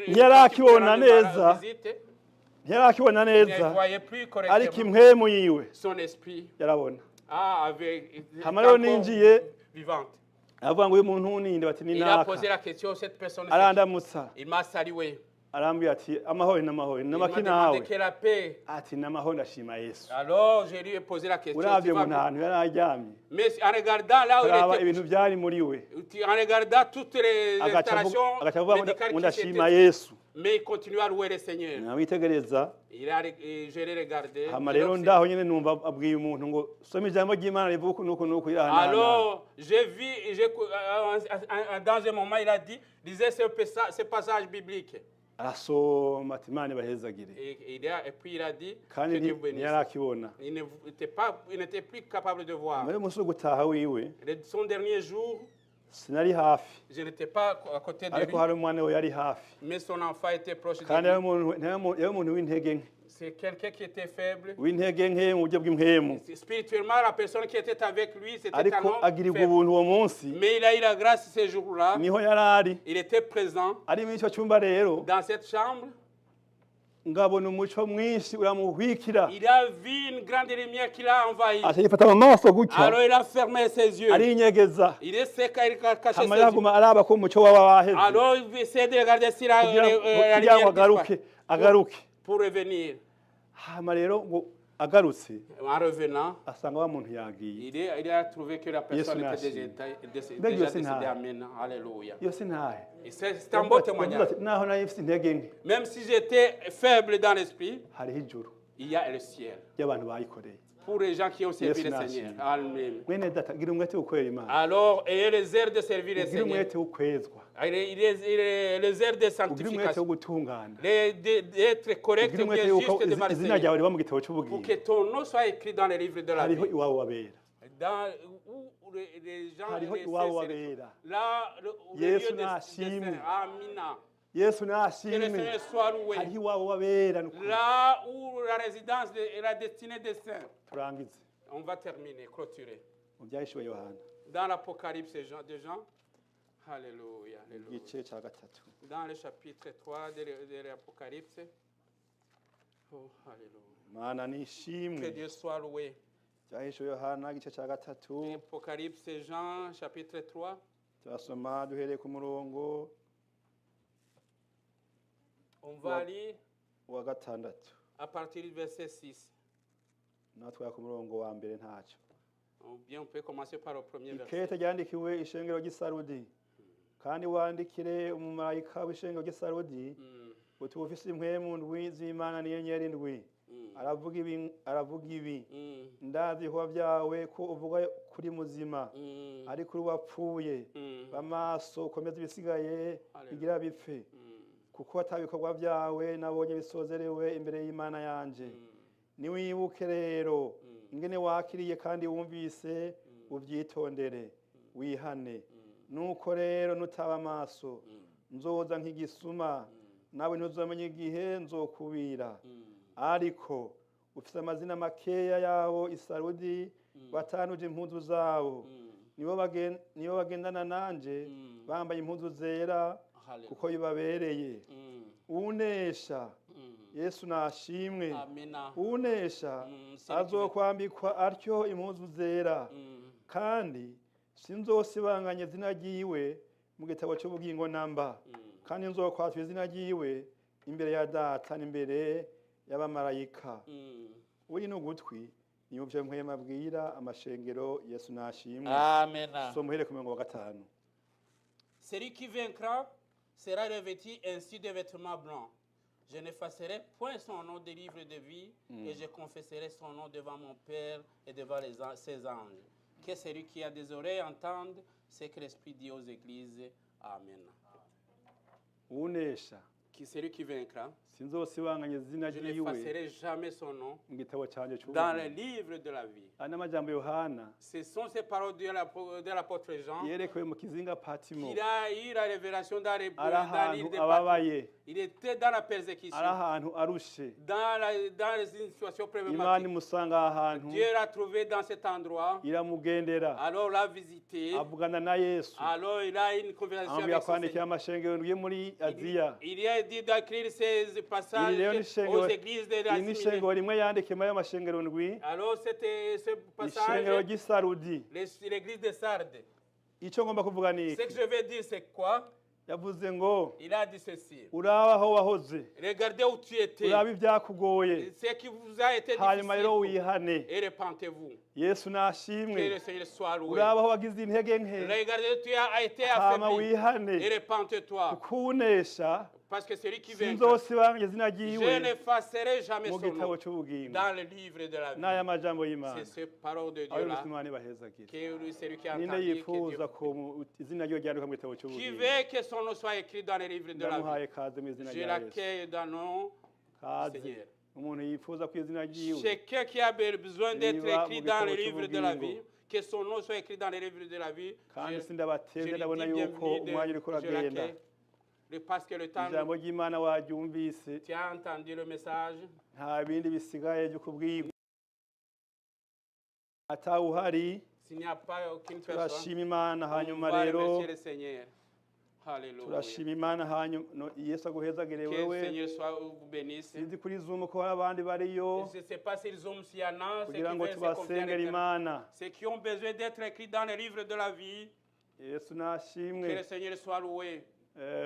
Ntiyarakibona neza. visite. ntiyarakibona Il ne neza voyait plus ariko correctement. impwemu yiwe Son esprit yarabona avait hama rero encore ninjiye vivante. aravuga ngo uyu muntu ninde bati ni Il a naka posé la question à cette personne. arandamutsa Il m'a salué. arambwira ati amahoro n'amahoro Il m'a n'amaki demandé nawe quelle la paix. ati n'amahoro ndashima yesu Alors, je lui ai posé la question. uravye Tu vas umuntu bien? ahantu yari aryamye Mais en regardant là où kuraba il ibintu byari muri we était, en regardant toutes les agaca installations avuga ngo médicales qui ndashima s'étaient, yesu mais il continue à louer le Seigneur. namwitegereza Je l'ai regardé. hama je l'ai rero observé. ndaho nyene numva abwiye umuntu ngo soma ijambo ry'imana rivuga uku nuku nuku iri aha n'aha n'aha. Alors, j'ai vu, dans un moment, il a dit, lisez ce passage biblique. arasoma ati imana ibahezagire Et puis il a dit, kandi que Dieu vous bénisse. ntiyarakibona Il n'était plus capable de voir. muri umunsi wo gutaha wiwe Son dernier jour, sinari hafi je n'étais pas à côté de lui, ariko hari umwana we yari hafi mais son enfant était proche de kandi lui. yari umuntu w'intege nke C'est quelqu'un qui était faible. w'intege nke mu buryo bw'impwemu Spirituellement, la personne qui était avec lui, c'était un ariko homme agirirwa faible. ubuntu uwo munsi Mais il a eu la grâce ces jours-là. niho yari ari Il était présent ari muri icyo cyumba rero dans cette chambre. ngabona umuco mwinshi uramuhwikira Il a vu une grande lumière qui l'a envahi. atagifata mu maso gutya Alors il a fermé ses yeux. arinyegeza Il essaie de cacher hama ses yeux. yaguma araba ko umuco waba waheze Alors il essaie de regarder si la kugira ngo lumière agaruke disparaît. agaruke Pour revenir. hama rero ngo agarutse En revenant, asanga wa muntu yagiye il a trouvé que la personne Yesu était nashimwe. déjà Mbega iyo décédée. sintahe. Amen. Alléluia. iyo sintahe Et c'est un beau témoignage. naho nayo mfite intege nke Même si j'étais faible dans l'esprit, hariho ijuru il y a le ciel. ry'abantu bayikoreye Pour les gens qui ont servi Yesu le nashimwe. Seigneur. Amen. mwene data gira umwete wo gukorera imana Alors, ayez les airs de servir le gira Seigneur. umwete wo kwezwa Les airs de ugira umwete sanctification. wo gutungana D'être correct ugira et umwete bien yuko juste devant le izina Seigneur. ryawe riba mu gitabo Pour cy'ubugingo que ton nom soit écrit dans les livres de la hariho vie. iwabo wabera Dans où les gens hariho les iwabo saints, wabera là, le Yesu lieu des nashimwe. saints. Amina. yesu Que le nashimwe Seigneur soit loué. hariho iwabo wabera ni ukuri. Là où la résidence et la destinée des saints. turangize On va terminer, clôturer. mu byahishuwe yohana Dans l'Apocalypse de Jean, Alléluia, alléluia. igice cya gatatu Dans le chapitre 3 de l'Apocalypse, oh, alléluia. mana Que nishimwe Dieu soit loué. byahishuwe yohana igice cya gatatu Apocalypse Jean, chapitre 3. turasoma duhereye ku murongo On va lire wa gatandatu à partir du verset 6. natwe ku murongo wa mbere ntacyo Ou bien on peut commencer par le premier verset. ikete ryandikiwe ishengero ry'isarudi kandi wandikire umumarayika w'ishengero ry'isarudi Mm, uti ufise impwemu ndwi z'imana n'inyenyeri ndwi aravuga ibi ndazi ibikorwa byawe ko uvuga kuri muzima ariko uri wapfuye b'amaso ukomeze ibisigaye bigira bipfe kuko atabikorwa byawe nabonye bisozerewe imbere y'Imana yanje niwibuke rero ingene wakiriye kandi wumvise ubyitondere wihane nuko rero nutaba amaso nzoza nk'igisuma nawe ntuzamenye igihe nzokubira ariko ufite amazina makeya yabo isarudi batanuje impuzu zabo nibo bagendana nanje bambaye impuzu zera kuko bibabereye unesha Yesu nashimwe unesha azokwambikwa atyo impuzu zera kandi sinzosibanganya izina ryiwe mu gitabo cy'ubugingo namba kandi nzokwatwa izina ryiwe imbere ya data n'imbere y'abamarayika uri n'ugutwi niyumvye mpwema abwira amashengero Yesu nashimwe Amen. so muhere ku murongo wa 5 Celui qui vaincra sera revêtu ainsi de vêtements blancs. Je n'effacerai point son nom des livres de vie et je confesserai son nom devant mon Père et devant ses anges. Que celui qui a des oreilles entende ce que l'Esprit dit aux églises. Amen. unesha celui qui vaincra, sinzosibanganya izina je ryiwe n'effacerai jamais son nom mu gitabo cyanjye dans le cy'ubugingo. livre de la vie. Aya ni amajambo Yohana Ce sont ces paroles de l'apôtre Jean. yerekewe mu kizinga Patimo. Il a eu la révélation dans Ari dans l'île ahantu de Patmos. ababaye, Il était dans la persécution, ari ahantu arushe. dans une situation Imana problématique. imusanga aha hantu Dieu l'a trouvé dans cet endroit. iramugendera, Alors l'a visité. avugana na Yesu, Alors il a une conversation amubwira avec son kwandikira Seigneur. amashengero yo muri Aziya. Il y a dit d'écrire ces passages Iri rero ni aux ishengero, églises de iri ni l'Asie mineure. ishengero rimwe yandike muri ayo mashengero ndwi, Alors c'était ce ishengero passage, ry'i Sarudi. l'église de Sardes. Icyo ngomba kuvuga ni Ce iki? que je veux dire, c'est quoi? Yavuze ngo Il a dit ceci. uraba aho wahoze, Regardez où tu étais. uraba ibyakugoye, Ce qui vous a été hanyuma rero difficile. wihane. Et repentez-vous. Yesu Que nashimwe. le Seigneur soit loué. Uraba aho wagize intege nke, Regardez, tu as été hama affaibli. wihane. Et repente-toi. Kunesha Parce que celui qui vaincra, sinzosibanganya izina je ryiwe n'effacerai jamais mu son gitabo nom cy'ubugingo. dans le livre de la N'aya vie. majambo y'Imana. C'est ces paroles de Ayo Dieu-là. Imana ibahezagire. Que celui qui a Ninde entendu, que yifuza Dieu- ko izina ryiwe ryandikwa mu gitabo qui cy'ubugingo? veut que son nom soit écrit dans le livre de la vie. Ndamuhaye kaze mu izina Je rya Yesu. l'accueille dans le nom Kaze. Seigneur. Umuntu yifuza ko izina ryiwe Chacun qui a besoin d'être Niba écrit mu dans le gitabo livre de la cy'ubugingo. vie, que son nom soit écrit dans le livre de la vie, kandi je sindabateze lui ndabona dis yuko bienvenue, umwanya uriko je uragenda. l'accueille. Parce que le temps, Ijambo ry'Imana waryumvise, tu as entendu le message, nta bindi bisigaye byo kubwirwa. Atawuhari, s'il n'y a pas aucune personne, turashima Imana on hanyuma va rero remercier le Seigneur. Alléluia. turashima Imana hanyuma Yesu aguhezagire Que le wewe. Seigneur soit vous bénisse. Sinzi kuri Zoom ko hari abandi bariyo Je ne sais pas s'ils ont s'il y en a, ceux qui kugira ngo veulent se confier à tubasengere l'Éternel. Imana. Ceux qui ont besoin d'être écrits dans le livre de la vie, Yesu que le nashimwe. Seigneur soit loué.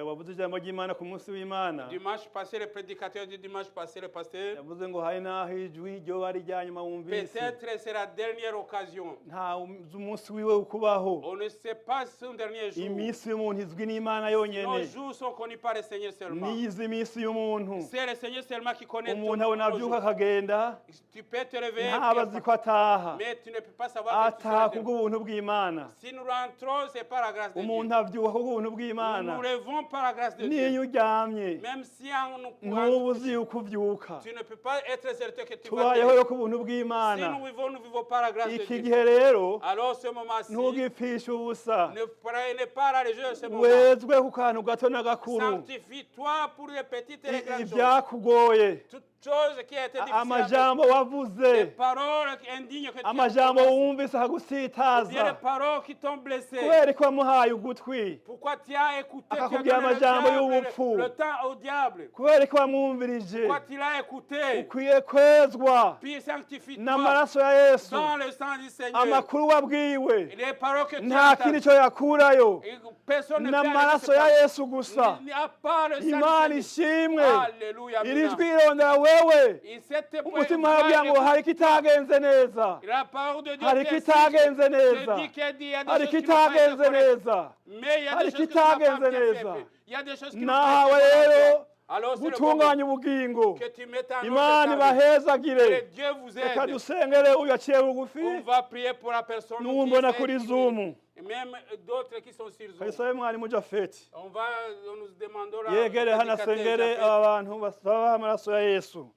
Wavuze ijambo ry'Imana ku munsi w'Imana. Dimanche passé, le prédicateur du dimanche passé, le pasteur, Yavuze ngo hari n'aho ijwi ryo ari irya nyuma wumvise. peut-être c'est la dernière occasion. Nta uzi umunsi wiwe ukubaho. On ne sait pas son dernier jour. Iminsi y'umuntu izwi n'Imana yonyene. Nos jours sont connus par le Seigneur seulement. Niyizi iminsi y'umuntu. C'est le Seigneur seulement qui connaît Umuntu tous abona nos abyuka jours. akagenda, Tu peux te réveiller, ntaba azi ko ataha. mais tu ne peux pas savoir que tu Ataha seras demain. kubw'ubuntu bw'Imana. Si nous rentrons, c'est par la grâce de Dieu. Umuntu abyuka kubw'ubuntu Nous bw'Imana. nous levons par la grâce de Dieu. Niyo uryamye, Même si on nous ntuba uzi yuko ubyuka. tu ne peux pas être certain que tu vas te Tubayeho lever. yo ku buntu Si bw'Imana. nous vivons par la grâce de Iki Dieu. gihe rero Alors ce moment-ci, ntugipfishe ubusa. ne prenez pas la légère ce moment. Wezwe ku kantu gato na gakuru. Sanctifie-toi pour les petites et les grandes choses. Ibyakugoye, Toutes choses qui étaient difficiles. amajambo Les wavuze, paroles indignes que tu as amajambo prononcées. wumvise Ou bien les akagusitaza. paroles qui t'ont blessé. Kubera ko wamuhaye ugutwi, Pourquoi tu as écouté tu as Akakubwira donné le amajambo diable, y'ubupfu. le temps au diable? kubera ko wamwumvirije, Pourquoi tu l'as écouté? ukwiye kwezwa Puis sanctifie-toi n'amaraso ya Yesu. dans le sang du Seigneur. Amakuru wabwiwe Les paroles que tu nta as kindi entendues. cyo yakurayo, Et personne ne peut aller n'amaraso se ya faire. Yesu gusa. Il n'y a pas le sang Imana du Seigneur. ishimwe, Alléluia. iri Amen. jwi irondera wewe. Il s'était Umutima wabwira ngo hari ikitagenze neza, La parole de Dieu hari dit ikitagenze neza, dit qu'il y a des hari choses qui n'ont pas été ikitagenze correctes. neza. Mais il y a Hari des choses qui n'ont pas ikitagenze bien fait. neza. Il y a des choses qui n'ont Nahawe pas été rero correctes. Alors c'est le bon gutunganya moment ubugingo. que tu mettes en Imana ordre ta vie. ibahezagire. Que Dieu vous Reka aide. dusengere uyu aciye bugufi, On va prier pour la personne qui n'uwumbona est kuri écrite. Zoom. Et même d'autres qui sont sur Zoom. kayisabe mwarimu Jafeti On nous demandera yegere hano prédicateur asengere Japhet. aba bantu basaba amaraso ya Yesu.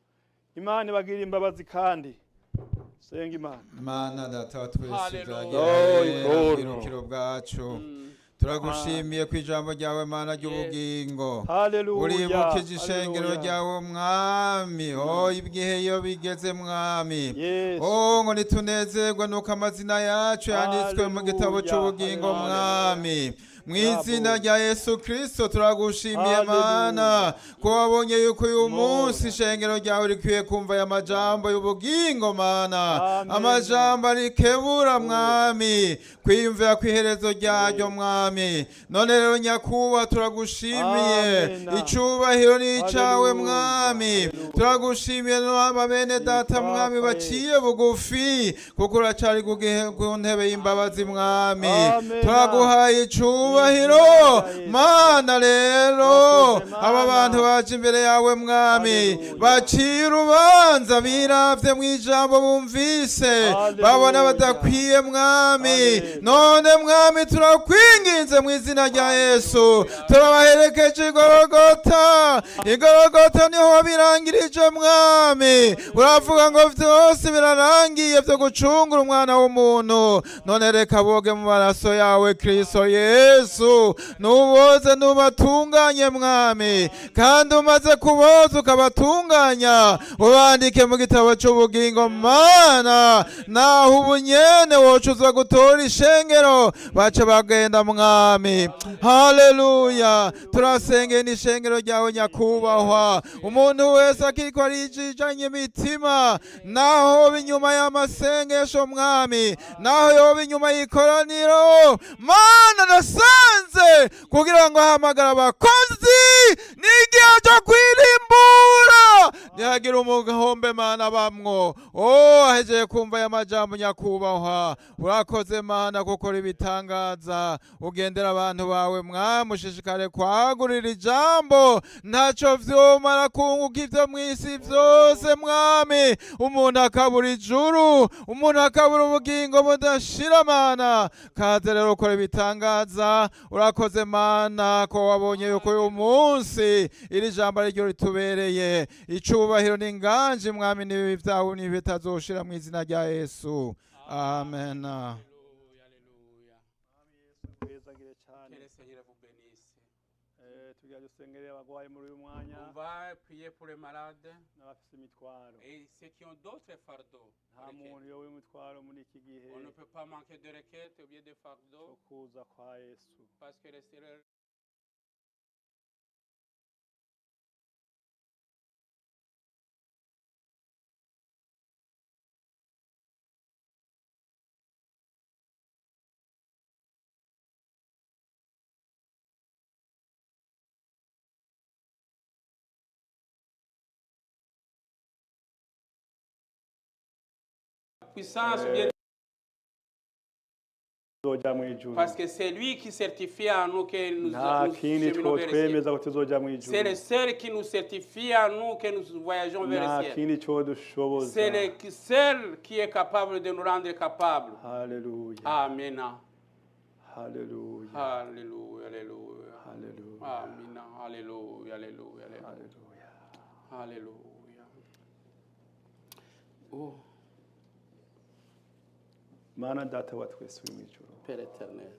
Imana ibagirire imbabazi kandi senga Imana. Mana data wa twese Hallelujah. Glory. bwirukiro bwacu turagushimiye ku ijambo ryawe mana ry'ubugingo Haleluya. uribukije ishengero Haleluya. ryawe mwami ibihe iyo bigeze mwami Yes. ngo nitunezerwe nuko amazina yacu yanditswe mu gitabo Haleluya. cy'ubugingo Haleluya. mwami mu izina rya Yesu Kristo turagushimiye mana ko wabonye yuko uyu munsi ishengero ryawe rikwiye kumva aya majambo y'ubugingo mana Amen. amajambo arikebura mwami kwiyumvira ku iherezo ryaryo mwami none rero nyakuba turagushimiye Amen. icyubahiro ni icyawe Haleluya. mwami Haleluya. turagushimiye n'aba bene data mwami Papa baciye bugufi kuko uracari ku ntebe y'imbabazi mwami Amen. turaguhaye icyubahiro icubahiro mana rero aba bantu baje imbere yawe mwami baciye urubanza biravye mu ijambo bumvise babona badakwiye mwami none mwami turakwinginze mu izina rya Yesu turabaherekeje igorogota niho birangirije mwami uravuga ngo vyose birarangiye vyo gucungura umwana w'umuntu none reka boge mu maraso yawe Kristo Yesu nuboze nubatunganye mwami kandi umaze kuboza ukabatunganya ubandike mu gitabo c'ubugingo mana naho ubunyene wocuza gutora ishengero bace bagenda mwami haleluya turasengeye n'ishengero ryawe nyakubahwa umuntu wese akiriko arijijanye imitima naho binyuma y'amasengesho mwami naho yoba inyuma y'ikoraniro mana nasanze kugira ngo ahamagara abakozi n'igihe cyo kwirimbura ntihagira umugahombe mana bamwo ahejeye kumva aya majambo nyakubahwa urakoze mana gukora ibitangaza ugendera abantu bawe mwami ushishikare kwagurira ijambo ntaco vyomara kunguka ivyo mw'isi vyose mwami umuntu akabura ijuru umuntu akabura ubugingo budashira mana kaze rero ukora ibitangaza urakoze mana ko wabonye yuko uyu munsi iri jambo ariryo ritubereye icubahiro n'inganji mwami n'ibibi vyawe n'ibibi bitazoshira mu izina rya Yesu amen. On va prier pour les malades et ceux qui ont d'autres fardeaux. On ne peut pas manquer de requêtes ou bien de fardeaux parce que le Seigneur puissance bien parce que c'est lui qui certifie à nous que nous cheminons vers le ciel. C'est le seul qui nous certifie à nous que nous voyageons vers le ciel. C'est le seul qui est capable de nous rendre capables. Alléluia. Amen. Alléluia. Alléluia. Alléluia. Alléluia. Amen. Alléluia. Alléluia. Alléluia. Alléluia. Oh. Mana data wa twese uri mw'ijuru Père éternel,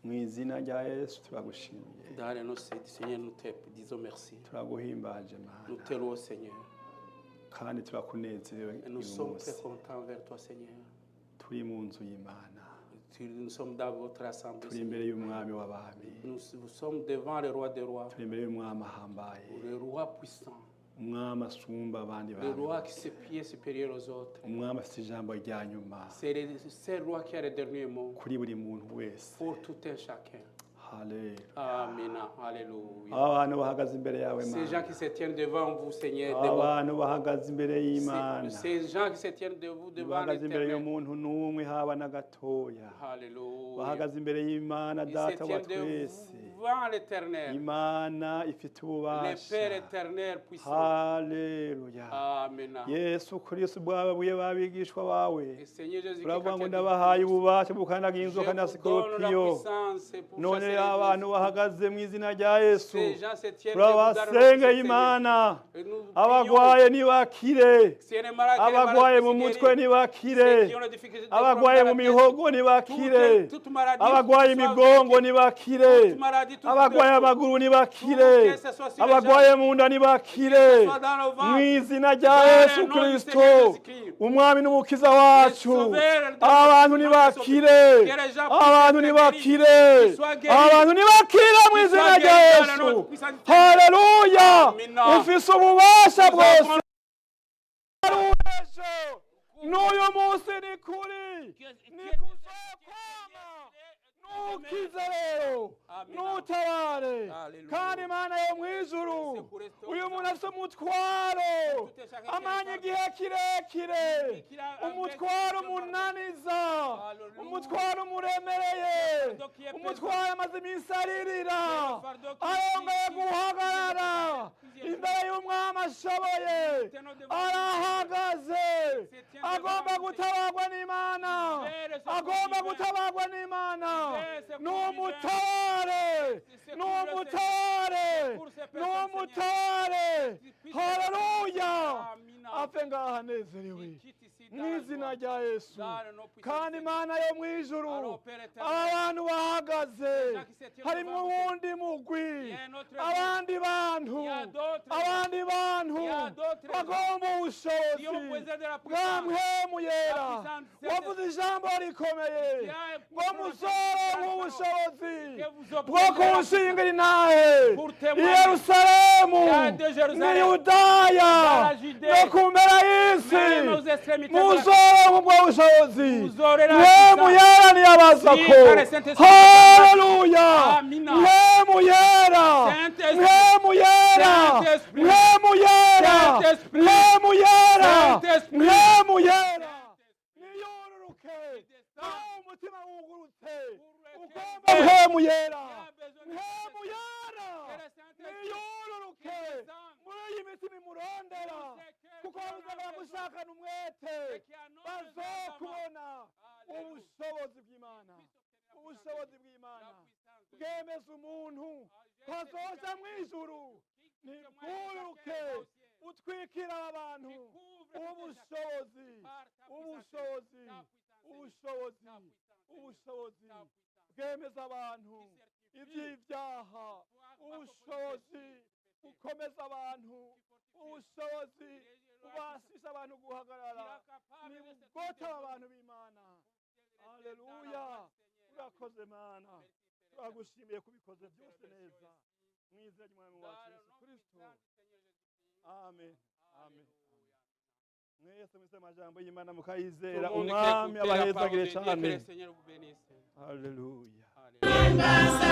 mu izina rya Yesu turagushimiye dans le nom de Seigneur, nous te disons merci. turaguhimbaje Mana Nous te louons, Seigneur. kandi turakunezerewe Et nous uyu sommes munsi très contents vers toi, Seigneur. turi mu nzu y'Imana Nous sommes dans votre assemblée, turi imbere Seigneur. y'umwami w'abami Nous sommes devant le roi des rois, turi imbere y'umwami ahambaye le roi puissant, umwami asumba abandi le roi bantu qui se pied supérieur aux autres. umwami afite ijambo rya nyuma C'est le seul roi qui a le dernier mot kuri buri muntu wese pour tout un chacun. haleluya Amen. Alléluia. abantu bahagaze imbere yawe Ces gens Mana qui se tiennent devant vous, Seigneur, devant abantu bahagaze imbere y'Imana ces gens qui se tiennent devant bahagaze imbere l'Éternel. y'umuntu n'umwe haba na gatoya Alléluia. bahagaze imbere y'Imana Ils se data wa tiennent twese devant l'Éternel, Imana ifite le ububasha Père éternel puissant. haleluya Amen. Yesu Kristo bwababuye babigishwa bawe Et Seigneur Jésus, uravuga ngo ndabahaye ububasha bukandagira inzoka na sikoropiyo none abantu bahagaze mu izina rya Yesu turabasengeye Imana abagwaye nibakire abagwaye mu mutwe nibakire abagwaye mu mihogo nibakire abagwaye imigongo nibakire abagwaye amaguru nibakire abagwaye mu nda nibakire mu izina rya Yesu Kristo umwami n'umukiza wacu abantu nibakire abantu nibakire abantu nibakire mu izina rya Yesu haleluya ufise ububasha bwose n'uyu munsi ni kuri ni kuzokwama nukize rero nutabare kandi Imana yo mw'ijuru uyu muntu afite umutwaro amanye igihe kirekire umutwaro umunaniza umutwaro umuremereye fardeau qui est umutware amaze iminsi aririra le fardeau qui arongeye guhagarara imbere y'umwami ashoboye arahagaze agomba gutabarwa n'Imana agomba gutabarwa n'Imana n'umutare haleluya apfe ngaha anezerewe mw'izina rya Yesu kandi Imana yo mw'ijuru abantu bahagaze harimo uwundi mugwi abandi bantu bagomba ubushobozi bwa mpwemu yera wavuze ijambo rikomeye ngo muzoronke ubushobozi bwo kunshingira intahe i Yerusalemu n'i Yudaya no ku mpera y'isi muzoronke ubwo bushobozi mpwemu yera niyabazako haleluya mpwemu yera niyururuke umutima wugurutse ugomba mpwemu yera niyururuke muri iyi mitima imurondera kuko bazaga gushakana umwete bazokubona ubushobozi bw'Imana bwemeza umuntu kwazoja mw'ijuru nibwuruke utwikira abantu ubushobozi bwemeza abantu iby'ibyaha ubushobozi bukomeza abantu ubushobozi bubashisha abantu guhagarara nibugotaba abantu b'Imana haleluya urakoze Mana turagushimiye kubikoze byose neza mwizera ry'umwami wacu Yesu Kristo amen mwese mwese amajambo y'Imana mukayizera umwami abahezagire cyane haleluya Imasi